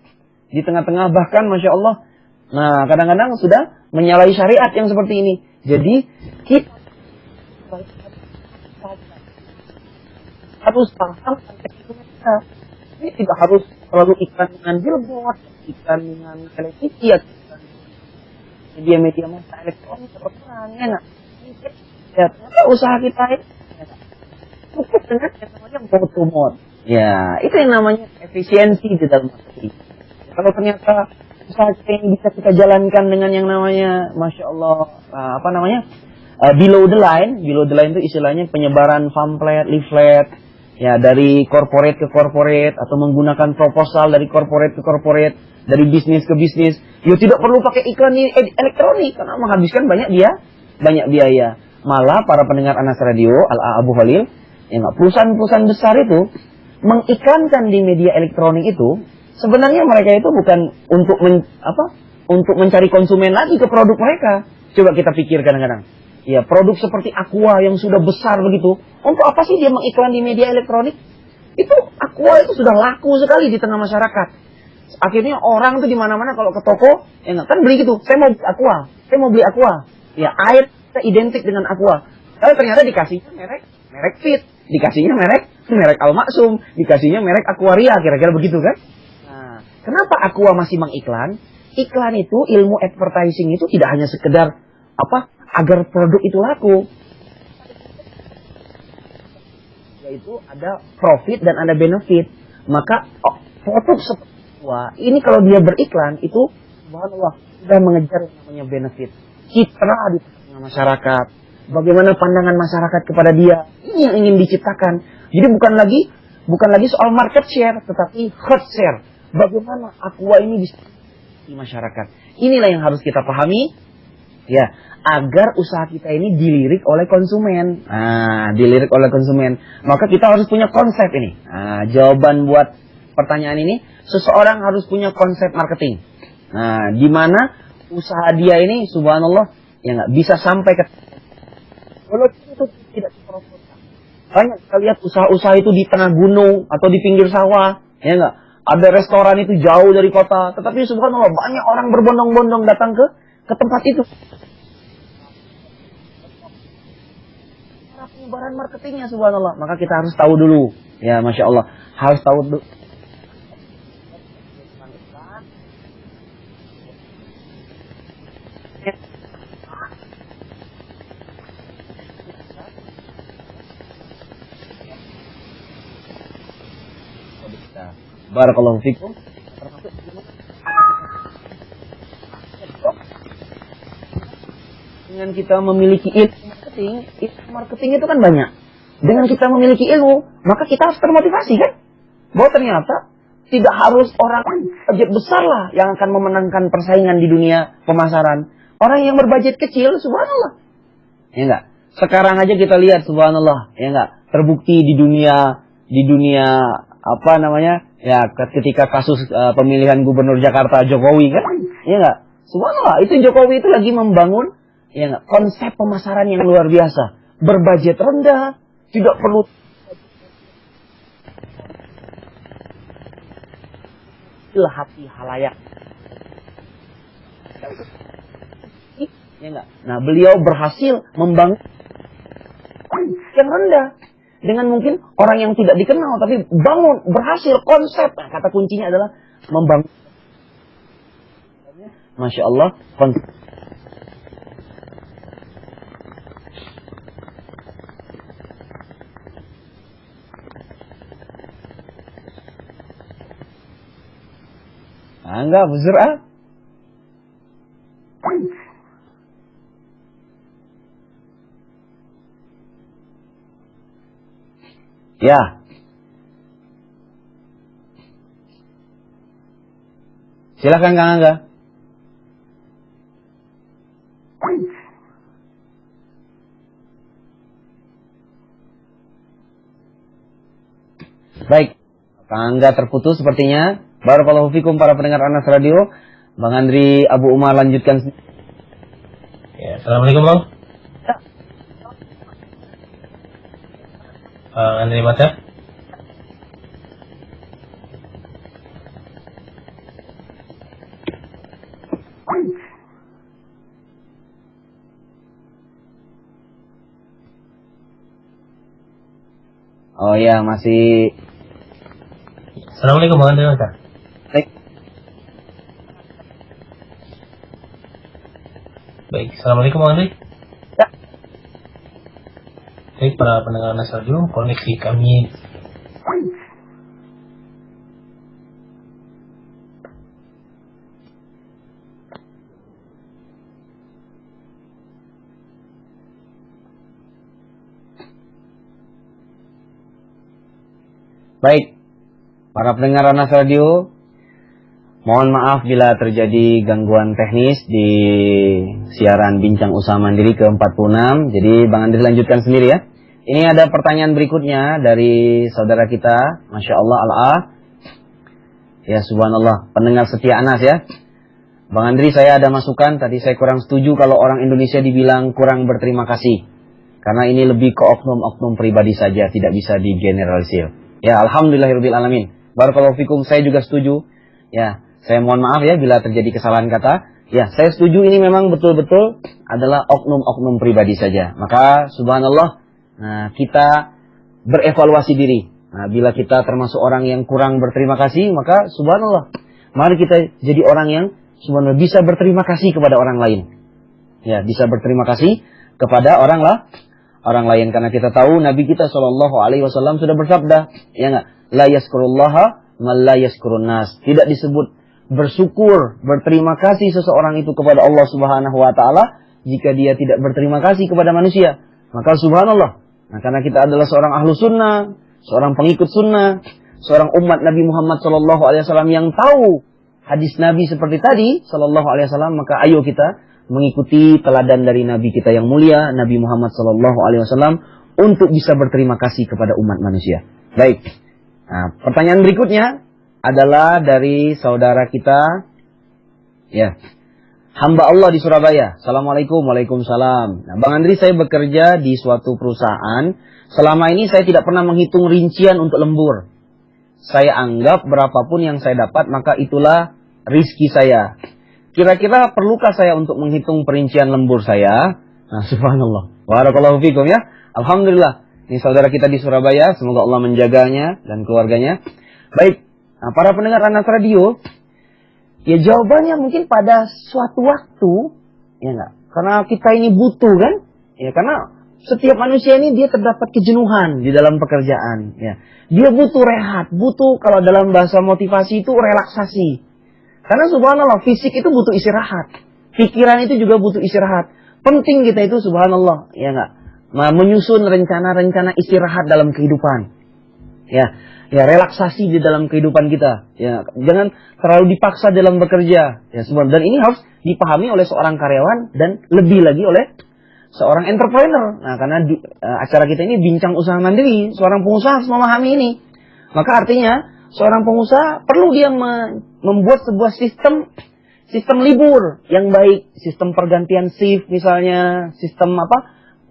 Di tengah-tengah bahkan Masya Allah. Nah, kadang-kadang sudah menyalahi syariat yang seperti ini. Jadi, kita harus paham konteks itu. Ini tidak harus selalu iklan dengan billboard, iklan dengan televisi, iklan media-media massa elektronik, terus-terusan. Ya, ya, usaha kita itu cukup dengan yang namanya mode-to-mode. Ya, itu yang namanya efisiensi di dalam marketing. Kalau ternyata usaha kita ini bisa kita jalankan dengan yang namanya, Masya Allah, below the line. Below the line itu istilahnya penyebaran pamflet, leaflet, ya dari corporate ke corporate, atau menggunakan proposal dari corporate ke corporate, dari bisnis ke bisnis. Ya tidak perlu pakai iklan di elektronik karena menghabiskan banyak biaya. Malah para pendengar Anas Radio, Al-Abu Khalil, ya perusahaan-perusahaan besar itu mengiklankan di media elektronik itu, sebenarnya mereka itu bukan untuk mencari konsumen lagi ke produk mereka. Coba kita pikir kadang-kadang. Ya, produk seperti Aqua yang sudah besar begitu, untuk apa sih dia mengiklan di media elektronik? Itu Aqua itu sudah laku sekali di tengah masyarakat. Akhirnya orang tuh di mana-mana kalau ke toko, ya kan beli gitu. Saya mau beli Aqua. Ya, air identik dengan Aqua. Tapi ternyata dikasihnya merek Fit, dikasihnya merek Al-Maksum, dikasihnya merek Aquaria, kira-kira begitu kan? Nah, kenapa Aqua masih mengiklan? Iklan itu, ilmu advertising itu tidak hanya sekedar agar produk itu laku. Yaitu ada profit dan ada benefit. Maka produk seperti Aqua ini kalau dia beriklan itu subhanallah sudah mengejar yang namanya benefit. Citra di masyarakat, bagaimana pandangan masyarakat kepada dia, ini yang ingin diciptakan. Jadi bukan lagi soal market share, tetapi herd share. Bagaimana Aqua ini bisa di masyarakat. Inilah yang harus kita pahami, ya, agar usaha kita ini dilirik oleh konsumen. Nah, dilirik oleh konsumen. Maka kita harus punya konsep ini. Nah, jawaban buat pertanyaan ini, seseorang harus punya konsep marketing. Nah, di mana usaha dia ini, subhanallah, ya nggak bisa sampai ke kalau itu tidak dipromosikan. Banyak kita lihat usaha-usaha itu di tengah gunung atau di pinggir sawah, ya nggak. Ada restoran itu jauh dari kota, tetapi subhanallah banyak orang berbondong-bondong datang ke tempat itu. Cara penyebaran marketingnya subhanallah, maka kita harus tahu dulu, ya Masya Allah, harus tahu dulu. Barakallahu fikum. Dengan kita memiliki ilmu marketing itu kan banyak. Dengan kita memiliki ilmu, maka kita harus termotivasi kan? Bahwa ternyata tidak harus orang budget besar lah yang akan memenangkan persaingan di dunia pemasaran. Orang yang berbudget kecil, subhanallah, ya enggak? Sekarang aja kita lihat subhanallah, ya enggak? Terbukti di dunia apa namanya? Ya, ketika kasus pemilihan gubernur Jakarta Jokowi kan, ya enggak? Subhanallah, itu Jokowi itu lagi membangun, ya enggak? Konsep pemasaran yang luar biasa, berbudget rendah, tidak perlu hati halayak. Ya enggak? Nah, beliau berhasil membangun yang rendah dengan mungkin orang yang tidak dikenal, tapi berhasil konsep. Nah, kata kuncinya adalah membangun. Masya Allah, konsep. Enggak, buzur ah. Ya. Silakan Kang Angga. Baik. Kang Angga terputus sepertinya. Barakallahu fikum para pendengar Anas Radio. Bang Andri Abu Umar lanjutkan. Ya, Assalamualaikum Bang. Bang Andri Mata. Oh ya, masih. Assalamualaikum Bang Andri Mata. Baik, Assalamualaikum Bang Andri. Ya. Baik, para pendengar Anas Radio, koneksi kami Baik, para pendengar Anas Radio, mohon maaf bila terjadi gangguan teknis di siaran Bincang Usaha Mandiri ke-46. Jadi Bang Andri lanjutkan sendiri ya. Ini ada pertanyaan berikutnya dari saudara kita, Masya Allah Al-A. Ya subhanallah, pendengar setia Anas ya. Bang Andri, saya ada masukan, tadi saya kurang setuju kalau orang Indonesia dibilang kurang berterima kasih. Karena ini lebih ke oknum-oknum pribadi saja, tidak bisa digeneralisir. Ya, alhamdulillahirabbil alamin. Barakallahu fikum, saya juga setuju. Ya, saya mohon maaf ya bila terjadi kesalahan kata. Ya, saya setuju ini memang betul-betul adalah oknum-oknum pribadi saja. Maka subhanallah, nah, kita berevaluasi diri. Nah, bila kita termasuk orang yang kurang berterima kasih, maka subhanallah, mari kita jadi orang yang subhanallah bisa berterima kasih kepada orang lain. Ya, bisa berterima kasih kepada orang lain, karena kita tahu Nabi kita SAW sudah bersabda, ya enggak, la yazkurullaha man la yazkurun nas. Tidak disebut bersyukur, berterima kasih seseorang itu kepada Allah Subhanahu wa taala jika dia tidak berterima kasih kepada manusia. Maka subhanallah, nah, karena kita adalah seorang ahlu sunnah, seorang pengikut sunnah, seorang umat Nabi Muhammad SAW yang tahu hadis Nabi seperti tadi SAW, maka ayo kita mengikuti teladan dari Nabi kita yang mulia, Nabi Muhammad SAW, untuk bisa berterima kasih kepada umat manusia. Baik. Nah, pertanyaan berikutnya adalah dari saudara kita, ya, hamba Allah di Surabaya. Assalamualaikum, waalaikumsalam. Nah, Bang Andri, saya bekerja di suatu perusahaan. Selama ini saya tidak pernah menghitung rincian untuk lembur. Saya anggap berapapun yang saya dapat, maka itulah rizki saya. Kira-kira perlukah saya untuk menghitung perincian lembur saya? Nah, subhanallah. Barakallahu fikum ya. Alhamdulillah. Ini saudara kita di Surabaya. Semoga Allah menjaganya dan keluarganya. Baik. Nah, para pendengar Anas Radio. Ya, jawabannya mungkin pada suatu waktu. Ya enggak? Karena kita ini butuh kan? Ya, karena setiap manusia ini dia terdapat kejenuhan di dalam pekerjaan. Ya. Dia butuh rehat. Butuh, kalau dalam bahasa motivasi itu relaksasi. Karena subhanallah, fisik itu butuh istirahat. Pikiran itu juga butuh istirahat. Penting kita itu subhanallah, ya enggak? Menyusun rencana-rencana istirahat dalam kehidupan. Ya, relaksasi di dalam kehidupan kita. Ya, jangan terlalu dipaksa dalam bekerja. Ya, subhanallah. Dan ini harus dipahami oleh seorang karyawan dan lebih lagi oleh seorang entrepreneur. Nah, karena acara kita ini bincang usaha mandiri, seorang pengusaha harus memahami ini. Maka artinya seorang pengusaha perlu dia membuat sebuah sistem libur yang baik, sistem pergantian shift misalnya, sistem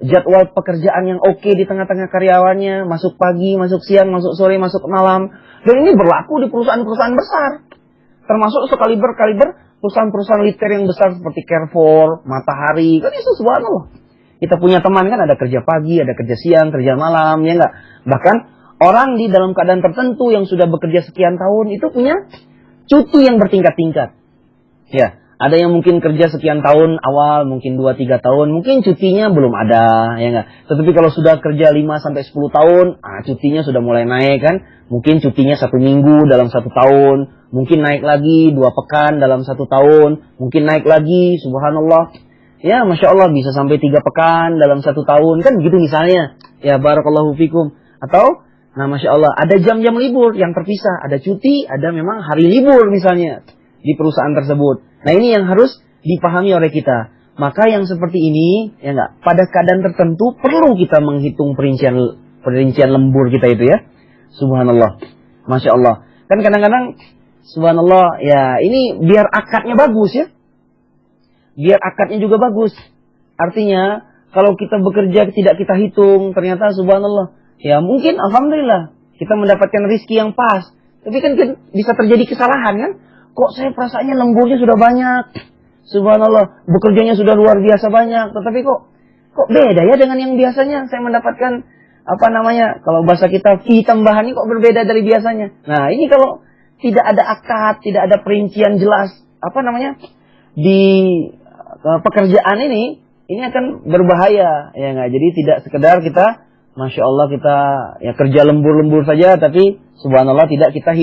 jadwal pekerjaan yang oke di tengah-tengah karyawannya, masuk pagi, masuk siang, masuk sore, masuk malam. Dan ini berlaku di perusahaan-perusahaan besar. Termasuk sekaliber perusahaan-perusahaan liter yang besar seperti Carrefour, Matahari, kan itu subhanallah. Kita punya teman kan ada kerja pagi, ada kerja siang, kerja malam, ya enggak? Bahkan orang di dalam keadaan tertentu yang sudah bekerja sekian tahun itu punya cuti yang bertingkat-tingkat. Ya, ada yang mungkin kerja sekian tahun awal, mungkin 2-3 tahun, mungkin cutinya belum ada, ya enggak? Tetapi kalau sudah kerja 5-10 tahun, cutinya sudah mulai naik kan? Mungkin cutinya 1 minggu dalam 1 tahun, mungkin naik lagi 2 pekan dalam 1 tahun, mungkin naik lagi, subhanallah. Ya, Masya Allah bisa sampai 3 pekan dalam 1 tahun, kan gitu misalnya. Ya, barakallahu fikum. Atau, Masya Allah, ada jam-jam libur yang terpisah. Ada cuti, ada memang hari libur misalnya di perusahaan tersebut. Nah, ini yang harus dipahami oleh kita. Maka yang seperti ini, ya enggak, pada keadaan tertentu perlu kita menghitung perincian lembur kita itu ya. Subhanallah. Masya Allah. Kan kadang-kadang, subhanallah, ya ini biar akadnya bagus ya. Biar akadnya juga bagus. Artinya, kalau kita bekerja tidak kita hitung, ternyata subhanallah. Ya mungkin, alhamdulillah, kita mendapatkan rezeki yang pas. Tapi kan bisa terjadi kesalahan kan? Kok saya perasaannya lemburnya sudah banyak. Subhanallah, bekerjanya sudah luar biasa banyak. Tetapi kok beda ya dengan yang biasanya saya mendapatkan, kalau bahasa kita, fee tambahan ini kok berbeda dari biasanya. Nah ini kalau tidak ada akad, tidak ada perincian jelas, di pekerjaan ini akan berbahaya, ya nggak? Jadi tidak sekedar kita, Masya Allah kita ya kerja lembur-lembur saja, tapi subhanallah tidak kita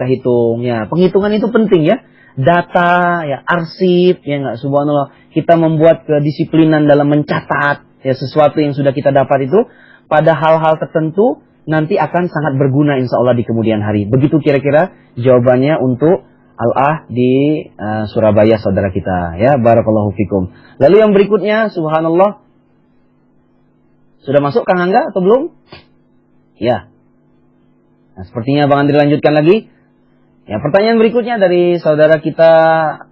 hitung. Ya, penghitungan itu penting ya. Data, ya arsip, ya nggak? Subhanallah kita membuat kedisiplinan dalam mencatat ya sesuatu yang sudah kita dapat itu pada hal-hal tertentu nanti akan sangat berguna insya Allah di kemudian hari. Begitu kira-kira jawabannya untuk Al-Ah di Surabaya saudara kita ya, barakallahu fikum. Lalu yang berikutnya subhanallah, sudah masuk Kang Angga atau belum? Ya. Nah, sepertinya Bang Andri lanjutkan lagi. Ya, pertanyaan berikutnya dari saudara kita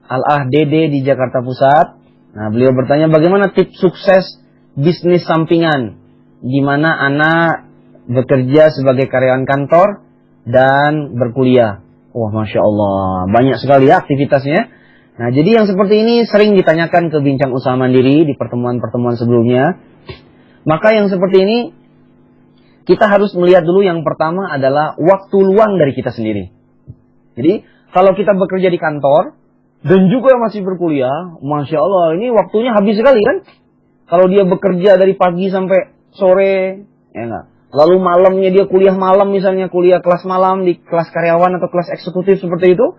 Al-Ah Dede di Jakarta Pusat. Nah, beliau bertanya bagaimana tips sukses bisnis sampingan di mana anak bekerja sebagai karyawan kantor dan berkuliah. Wah, Masya Allah, banyak sekali ya aktivitasnya. Nah, jadi yang seperti ini sering ditanyakan ke Bincang Usaha Mandiri di pertemuan-pertemuan sebelumnya. Maka yang seperti ini, kita harus melihat dulu yang pertama adalah waktu luang dari kita sendiri. Jadi, kalau kita bekerja di kantor, dan juga masih berkuliah, Masya Allah, ini waktunya habis sekali kan? Kalau dia bekerja dari pagi sampai sore, ya enggak? Lalu malamnya dia kuliah malam, misalnya kuliah kelas malam di kelas karyawan atau kelas eksekutif seperti itu,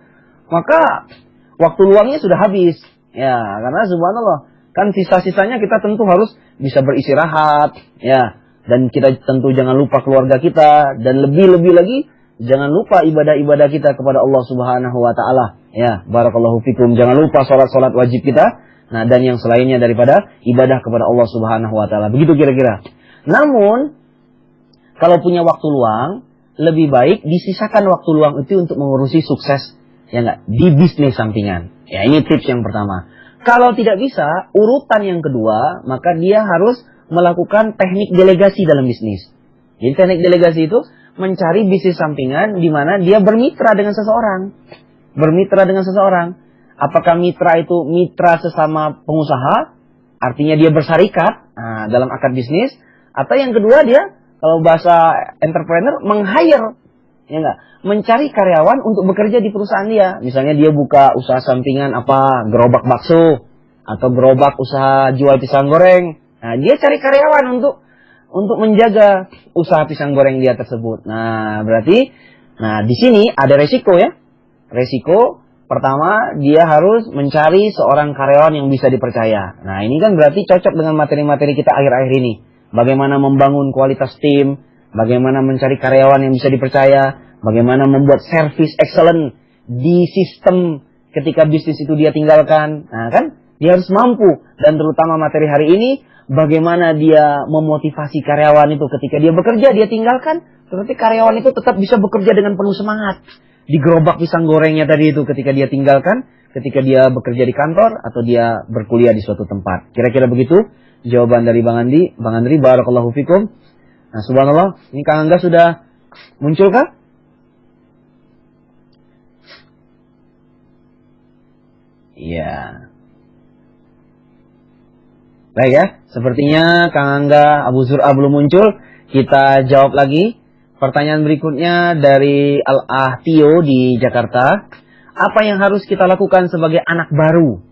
maka waktu luangnya sudah habis. Ya, karena subhanallah, kan sisa-sisanya kita tentu harus bisa beristirahat, ya. Dan kita tentu jangan lupa keluarga kita, dan lebih-lebih lagi jangan lupa ibadah-ibadah kita kepada Allah Subhanahu wa taala. Ya, barakallahu fikum. Jangan lupa salat-salat wajib kita, nah dan yang selainnya daripada ibadah kepada Allah Subhanahu wa taala. Begitu kira-kira. Namun kalau punya waktu luang, lebih baik disisakan waktu luang itu untuk mengurusi sukses, ya enggak, di bisnis sampingan. Ya, ini tips yang pertama. Kalau tidak bisa, urutan yang kedua, maka dia harus melakukan teknik delegasi dalam bisnis. Jadi teknik delegasi itu mencari bisnis sampingan di mana dia bermitra dengan seseorang. Bermitra dengan seseorang. Apakah mitra itu mitra sesama pengusaha, artinya dia bersarikat dalam akad bisnis, atau yang kedua dia, kalau bahasa entrepreneur, meng-hire, ya enggak, mencari karyawan untuk bekerja di perusahaan dia. Misalnya dia buka usaha sampingan gerobak bakso atau gerobak usaha jual pisang goreng. Nah, dia cari karyawan untuk menjaga usaha pisang goreng dia tersebut. Nah, berarti di sini ada resiko ya. Resiko pertama, dia harus mencari seorang karyawan yang bisa dipercaya. Nah, ini kan berarti cocok dengan materi-materi kita akhir-akhir ini. Bagaimana membangun kualitas tim, bagaimana mencari karyawan yang bisa dipercaya, bagaimana membuat service excellent di sistem ketika bisnis itu dia tinggalkan. Nah kan, dia harus mampu. Dan terutama materi hari ini, bagaimana dia memotivasi karyawan itu ketika dia bekerja, dia tinggalkan, tetapi karyawan itu tetap bisa bekerja dengan penuh semangat. Di gerobak pisang gorengnya tadi itu ketika dia tinggalkan, ketika dia bekerja di kantor atau dia berkuliah di suatu tempat. Kira-kira begitu jawaban dari Bang Andi. Bang Andri, barakallahu fikum. Nah, subhanallah, ini Kang Angga sudah muncul kah? Iya. Baik ya, sepertinya Kang Angga, Abu Zur'a belum muncul. Kita jawab lagi. Pertanyaan berikutnya dari Al-Ahtio di Jakarta. Apa yang harus kita lakukan sebagai anak baru?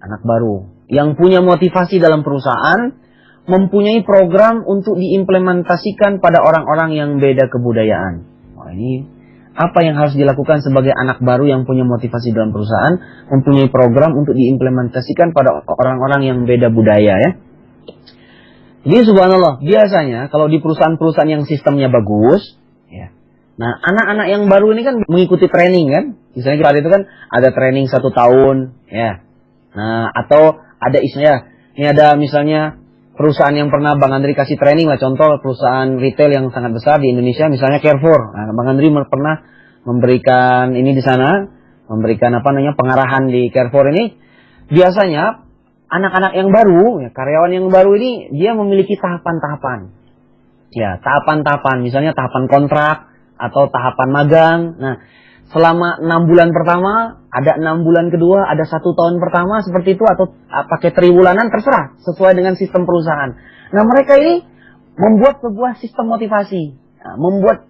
Anak baru yang punya motivasi dalam perusahaan, mempunyai program untuk diimplementasikan pada orang-orang yang beda kebudayaan. Wah, ini apa yang harus dilakukan sebagai anak baru yang punya motivasi dalam perusahaan, mempunyai program untuk diimplementasikan pada orang-orang yang beda budaya ya. Jadi subhanallah, biasanya kalau di perusahaan-perusahaan yang sistemnya bagus, ya. Nah, anak-anak yang baru ini kan mengikuti training kan. Misalnya kita itu kan ada training 1 tahun, ya. Nah, atau ada istilahnya, ini ada misalnya perusahaan yang pernah Bang Andri kasih training lah, contoh perusahaan retail yang sangat besar di Indonesia, misalnya Carrefour. Nah, Bang Andri pernah memberikan ini di sana, memberikan pengarahan di Carrefour ini. Biasanya anak-anak yang baru, ya, karyawan yang baru ini dia memiliki tahapan-tahapan. Ya, tahapan-tahapan, misalnya tahapan kontrak atau tahapan magang. Nah, selama 6 bulan pertama, ada 6 bulan kedua, ada 1 tahun pertama seperti itu, atau pakai triwulanan, terserah sesuai dengan sistem perusahaan. Nah, mereka ini membuat sebuah sistem motivasi, nah, membuat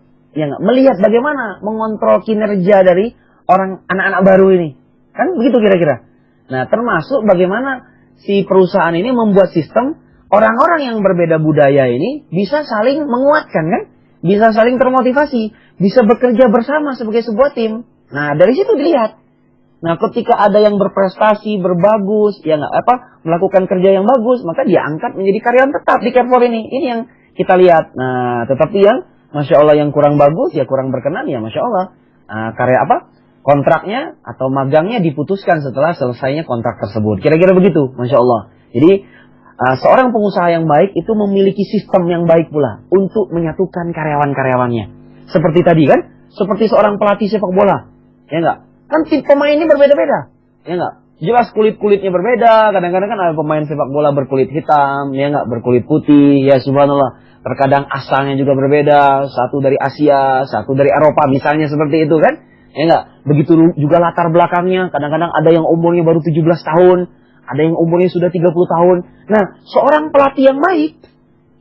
melihat bagaimana mengontrol kinerja dari orang anak-anak baru ini. Kan begitu kira-kira. Nah, termasuk bagaimana si perusahaan ini membuat sistem orang-orang yang berbeda budaya ini bisa saling menguatkan kan? Bisa saling termotivasi, bisa bekerja bersama sebagai sebuah tim. Nah, dari situ dilihat. Nah, ketika ada yang berprestasi, berbagus, melakukan kerja yang bagus, maka dia angkat menjadi karyawan tetap di Carrefour ini. Ini yang kita lihat. Nah, tetapi yang Masya Allah yang kurang bagus, ya kurang berkenan, ya Masya Allah. Kontraknya atau magangnya diputuskan setelah selesainya kontrak tersebut. Kira-kira begitu, Masya Allah. Jadi, seorang pengusaha yang baik itu memiliki sistem yang baik pula untuk menyatukan karyawan-karyawannya. Seperti tadi kan, seperti seorang pelatih sepak bola, ya enggak? Kan tim pemain ini berbeda-beda, ya enggak? Jelas kulit-kulitnya berbeda. Kadang-kadang kan ada pemain sepak bola berkulit hitam, ya enggak? Berkulit putih, ya subhanallah. Terkadang asalnya juga berbeda, satu dari Asia, satu dari Eropa, misalnya seperti itu kan, ya enggak? Begitu juga latar belakangnya. Kadang-kadang ada yang umurnya baru 17 tahun. Ada yang umurnya sudah 30 tahun. Nah, seorang pelatih yang baik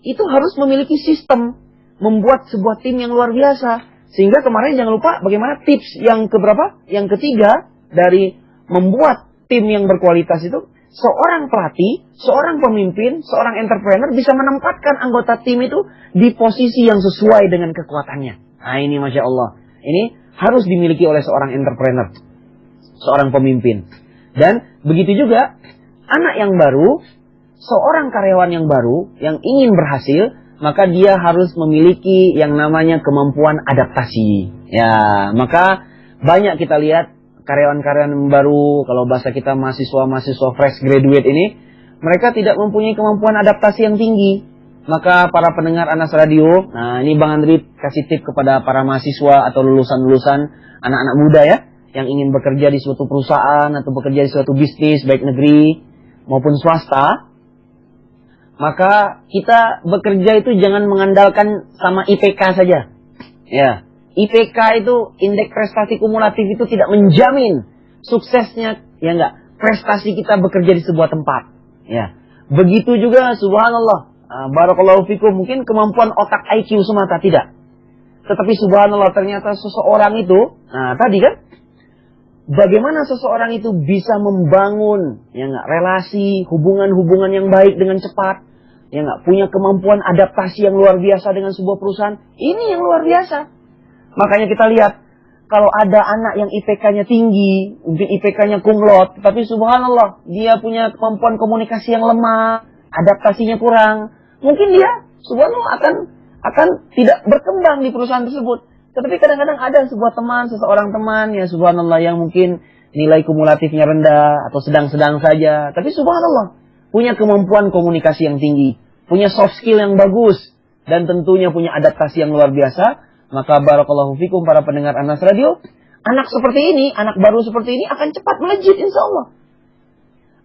itu harus memiliki sistem membuat sebuah tim yang luar biasa. Sehingga kemarin jangan lupa bagaimana tips yang keberapa? Yang ketiga dari membuat tim yang berkualitas itu, seorang pelatih, seorang pemimpin, seorang entrepreneur bisa menempatkan anggota tim itu di posisi yang sesuai dengan kekuatannya. Nah, ini Masya Allah. Ini harus dimiliki oleh seorang entrepreneur, seorang pemimpin. Dan begitu juga anak yang baru, seorang karyawan yang baru yang ingin berhasil, maka dia harus memiliki yang namanya kemampuan adaptasi. Ya, maka banyak kita lihat karyawan-karyawan yang baru, kalau bahasa kita mahasiswa-mahasiswa fresh graduate ini, mereka tidak mempunyai kemampuan adaptasi yang tinggi. Maka para pendengar Anas Radio, nah ini Bang Andri kasih tip kepada para mahasiswa atau lulusan-lulusan, anak-anak muda ya, yang ingin bekerja di suatu perusahaan atau bekerja di suatu bisnis, baik negeri maupun swasta, maka kita bekerja itu jangan mengandalkan sama IPK saja. Ya, IPK itu, indeks prestasi kumulatif itu tidak menjamin suksesnya, ya enggak, prestasi kita bekerja di sebuah tempat. Ya, begitu juga subhanallah, barakallahu fikum, mungkin kemampuan otak IQ semata tidak. Tetapi subhanallah ternyata seseorang itu, nah tadi kan, bagaimana seseorang itu bisa membangun, ya enggak, relasi, hubungan-hubungan yang baik dengan cepat, ya enggak, punya kemampuan adaptasi yang luar biasa dengan sebuah perusahaan, ini yang luar biasa. Makanya kita lihat, kalau ada anak yang IPK-nya tinggi, mungkin IPK-nya kumlot, tapi subhanallah, dia punya kemampuan komunikasi yang lemah, adaptasinya kurang, mungkin dia subhanallah akan tidak berkembang di perusahaan tersebut. Tetapi kadang-kadang ada sebuah teman, seseorang teman, ya subhanallah, yang mungkin nilai kumulatifnya rendah atau sedang-sedang saja, tapi subhanallah, punya kemampuan komunikasi yang tinggi, punya soft skill yang bagus, dan tentunya punya adaptasi yang luar biasa, maka barakallahu fikum para pendengar Anas Radio, anak seperti ini, anak baru seperti ini akan cepat melejit insya Allah.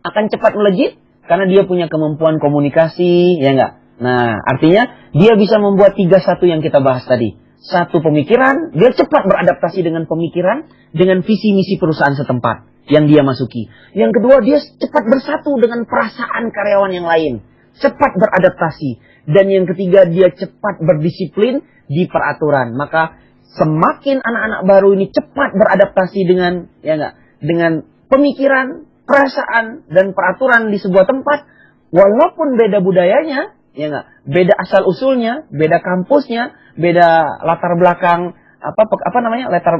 Akan cepat melejit karena dia punya kemampuan komunikasi, ya enggak? Nah, artinya dia bisa membuat 3-1 yang kita bahas tadi. Satu, pemikiran, dia cepat beradaptasi dengan pemikiran, dengan visi misi perusahaan setempat yang dia masuki. Yang kedua, dia cepat bersatu dengan perasaan karyawan yang lain. Cepat beradaptasi. Dan yang ketiga, dia cepat berdisiplin di peraturan. Maka semakin anak-anak baru ini cepat beradaptasi dengan, ya enggak, dengan pemikiran, perasaan, dan peraturan di sebuah tempat, walaupun beda budayanya, ya enggak, beda asal usulnya, beda kampusnya, beda latar belakang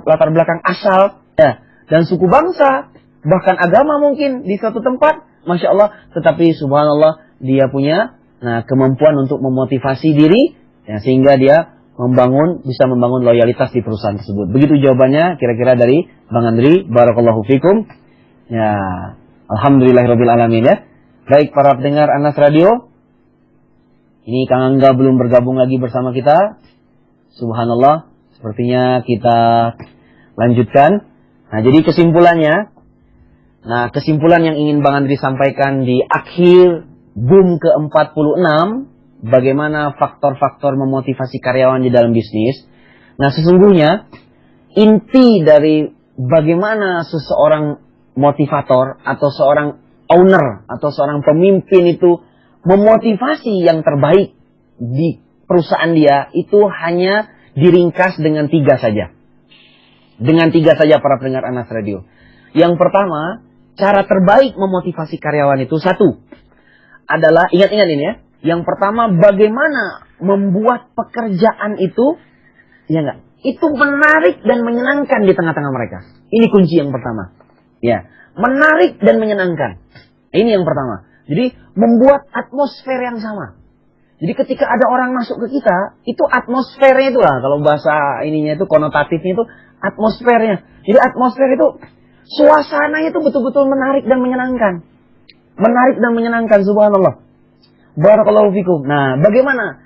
latar belakang asal, ya, dan suku bangsa, bahkan agama mungkin di suatu tempat, masya Allah, tetapi subhanallah dia punya kemampuan untuk memotivasi diri, ya, sehingga dia bisa membangun loyalitas di perusahaan tersebut. Begitu jawabannya kira-kira dari Bang Andri. Barakallahu fikum. Ya, alhamdulillahirabbil alamin ya. Baik para pendengar Anas Radio, ini Kang Angga belum bergabung lagi bersama kita. Subhanallah, sepertinya kita lanjutkan. Nah, jadi kesimpulannya, kesimpulan yang ingin Bang Andri sampaikan di akhir boom ke-46, bagaimana faktor-faktor memotivasi karyawan di dalam bisnis. Nah, sesungguhnya inti dari bagaimana seseorang motivator atau seorang owner atau seorang pemimpin itu memotivasi yang terbaik di perusahaan dia, itu hanya diringkas dengan 3 saja. Dengan 3 saja para pendengar Anas Radio. Yang pertama, cara terbaik memotivasi karyawan itu, 1 adalah, ingat-ingat ini ya. Yang pertama, bagaimana membuat pekerjaan itu, ya enggak, itu menarik dan menyenangkan di tengah-tengah mereka. Ini kunci yang pertama. Ya, menarik dan menyenangkan. Ini yang pertama. Jadi membuat atmosfer yang sama. Jadi ketika ada orang masuk ke kita, itu atmosfernya itu lah, kalau bahasa ininya itu konotatifnya itu atmosfernya. Jadi atmosfer itu, suasananya itu betul-betul menarik dan menyenangkan. Menarik dan menyenangkan, subhanallah. Barakallahu fikum. Nah, bagaimana?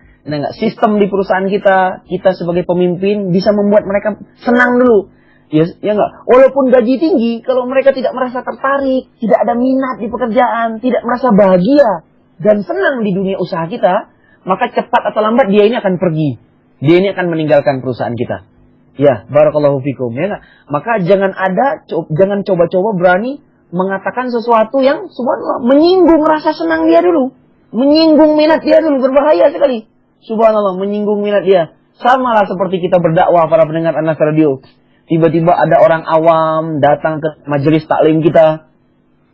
Sistem di perusahaan kita sebagai pemimpin bisa membuat mereka senang dulu. Ya enggak. Walaupun gaji tinggi, kalau mereka tidak merasa tertarik, tidak ada minat di pekerjaan, tidak merasa bahagia dan senang di dunia usaha kita, maka cepat atau lambat dia ini akan pergi. Dia ini akan meninggalkan perusahaan kita. Ya, barakallahu fikum. Ya enggak? Maka jangan coba-coba berani mengatakan sesuatu yang subhanallah menyinggung rasa senang dia dulu. Menyinggung minat dia dulu, berbahaya sekali. Subhanallah, menyinggung minat dia. Samalah seperti kita berdakwah para pendengar Anas Radio. Tiba-tiba ada orang awam datang ke majelis taklim kita.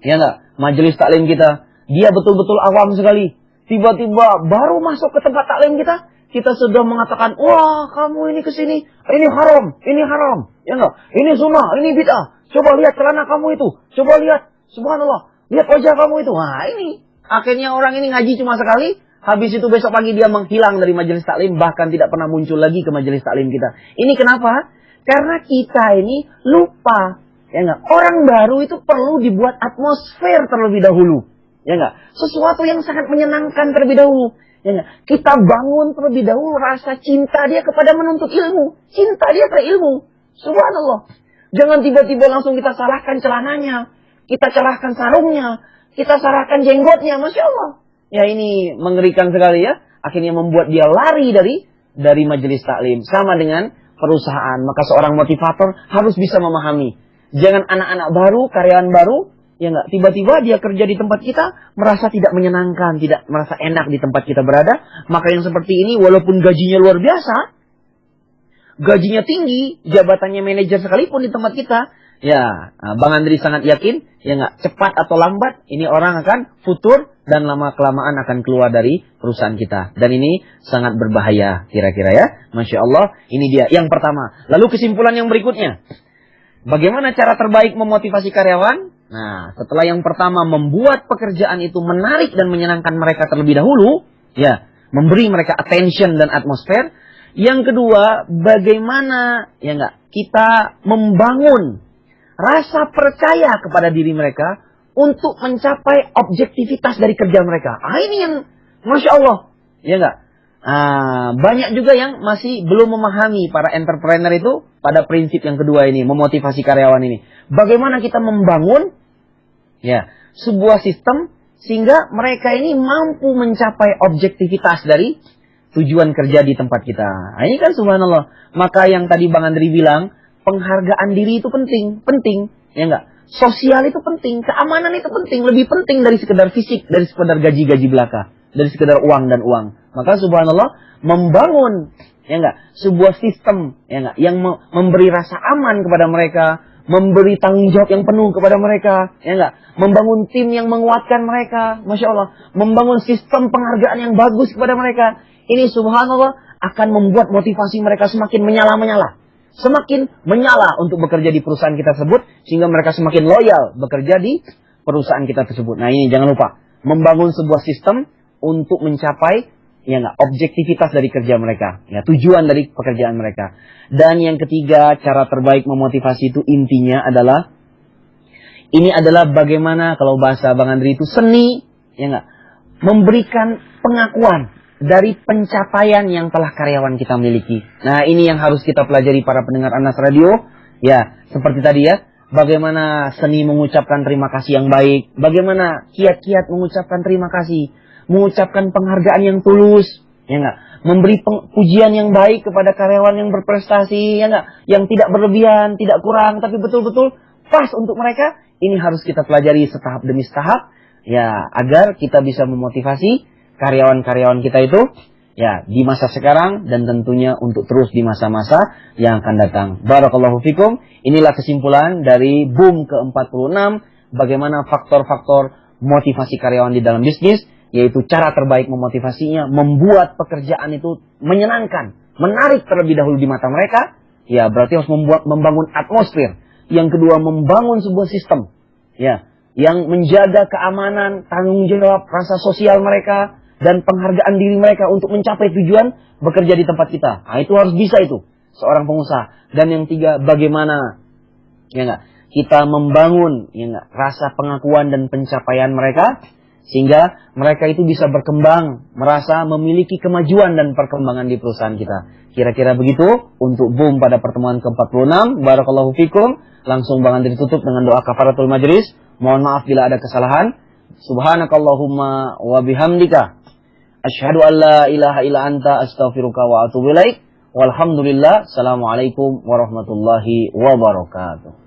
Ya enggak? Majelis taklim kita. Dia betul-betul awam sekali. Tiba-tiba baru masuk ke tempat taklim kita, kita sudah mengatakan, wah kamu ini kesini, ini haram, ini haram. Ya enggak? Ini sunnah, ini bid'ah. Coba lihat celana kamu itu. Coba lihat, subhanallah. Lihat wajah kamu itu. Wah ini. Akhirnya orang ini ngaji cuma sekali. Habis itu besok pagi dia menghilang dari majelis taklim. Bahkan tidak pernah muncul lagi ke majelis taklim kita. Ini kenapa? Karena kita ini lupa. Ya enggak? Orang baru itu perlu dibuat atmosfer terlebih dahulu. Ya enggak? Sesuatu yang sangat menyenangkan terlebih dahulu. Ya enggak? Kita bangun terlebih dahulu rasa cinta dia kepada menuntut ilmu. Cinta dia ke ilmu. Subhanallah. Jangan tiba-tiba langsung kita salahkan celananya. Kita salahkan sarungnya. Kita salahkan jenggotnya. Masya Allah. Ya ini mengerikan sekali ya. Akhirnya membuat dia lari dari majelis taklim. Sama dengan perusahaan. Maka seorang motivator harus bisa memahami. Jangan anak-anak baru, karyawan baru, ya enggak, tiba-tiba dia kerja di tempat kita merasa tidak menyenangkan, tidak merasa enak di tempat kita berada. Maka yang seperti ini walaupun gajinya luar biasa, gajinya tinggi, jabatannya manajer sekalipun di tempat kita, ya, Bang Andri sangat yakin, ya enggak, cepat atau lambat ini orang akan futur dan lama-kelamaan akan keluar dari perusahaan kita. Dan ini sangat berbahaya kira-kira ya. Masya Allah, ini dia yang pertama. Lalu kesimpulan yang berikutnya. Bagaimana cara terbaik memotivasi karyawan? Nah, setelah yang pertama membuat pekerjaan itu menarik dan menyenangkan mereka terlebih dahulu, ya, memberi mereka attention dan atmosfer. Yang kedua, bagaimana ya enggak, kita membangun rasa percaya kepada diri mereka untuk mencapai objektivitas dari kerja mereka. Ini yang Masya Allah. Ya enggak? Banyak juga yang masih belum memahami para entrepreneur itu pada prinsip yang kedua ini, memotivasi karyawan ini. Bagaimana kita membangun sebuah sistem sehingga mereka ini mampu mencapai objektivitas dari tujuan kerja di tempat kita. Ini kan subhanallah. Maka yang tadi Bang Andri bilang, penghargaan diri itu penting, ya enggak? Sosial itu penting, keamanan itu penting, lebih penting dari sekedar fisik, dari sekedar gaji-gaji belaka, dari sekedar uang dan uang. Maka subhanallah, membangun sebuah sistem yang memberi rasa aman kepada mereka, memberi tanggung jawab yang penuh kepada mereka, membangun tim yang menguatkan mereka, Masya Allah, membangun sistem penghargaan yang bagus kepada mereka. Ini subhanallah akan membuat motivasi mereka semakin menyala-menyala. Semakin menyala untuk bekerja di perusahaan kita tersebut, sehingga mereka semakin loyal bekerja di perusahaan kita tersebut. Nah ini jangan lupa, membangun sebuah sistem untuk mencapai objektivitas dari kerja mereka, tujuan dari pekerjaan mereka. Dan yang ketiga, cara terbaik memotivasi itu intinya adalah, ini adalah bagaimana kalau bahasa Bang Andri itu seni, memberikan pengakuan dari pencapaian yang telah karyawan kita miliki. Nah ini yang harus kita pelajari para pendengar Anas Radio. Ya, seperti tadi ya, bagaimana seni mengucapkan terima kasih yang baik, bagaimana kiat-kiat mengucapkan terima kasih, mengucapkan penghargaan yang tulus, memberi pujian yang baik kepada karyawan yang berprestasi, yang tidak berlebihan, tidak kurang, tapi betul-betul pas untuk mereka. Ini harus kita pelajari setahap demi setahap, agar kita bisa memotivasi karyawan-karyawan kita itu di masa sekarang dan tentunya untuk terus di masa-masa yang akan datang. Barakallahu fikum. Inilah kesimpulan dari boom ke-46, bagaimana faktor-faktor motivasi karyawan di dalam bisnis, yaitu cara terbaik memotivasinya, membuat pekerjaan itu menyenangkan, menarik terlebih dahulu di mata mereka. Berarti harus membangun atmosfer. Yang kedua, membangun sebuah sistem yang menjaga keamanan, tanggung jawab, rasa sosial mereka, dan penghargaan diri mereka untuk mencapai tujuan bekerja di tempat kita. Nah, itu harus bisa itu seorang pengusaha. Dan yang tiga, bagaimana kita membangun rasa pengakuan dan pencapaian mereka, sehingga mereka itu bisa berkembang, merasa memiliki kemajuan dan perkembangan di perusahaan kita. Kira-kira begitu untuk boom pada pertemuan ke-46. Barakallahu fikum. Langsung Bang Andri tutup dengan doa kafaratul majlis. Mohon maaf bila ada kesalahan. Subhanakallahumma wa bihamdika asyhadu an la ilaha illa anta astaghfiruka wa atubu ilaik. Walhamdulillah. Assalamualaikum warahmatullahi wabarakatuh.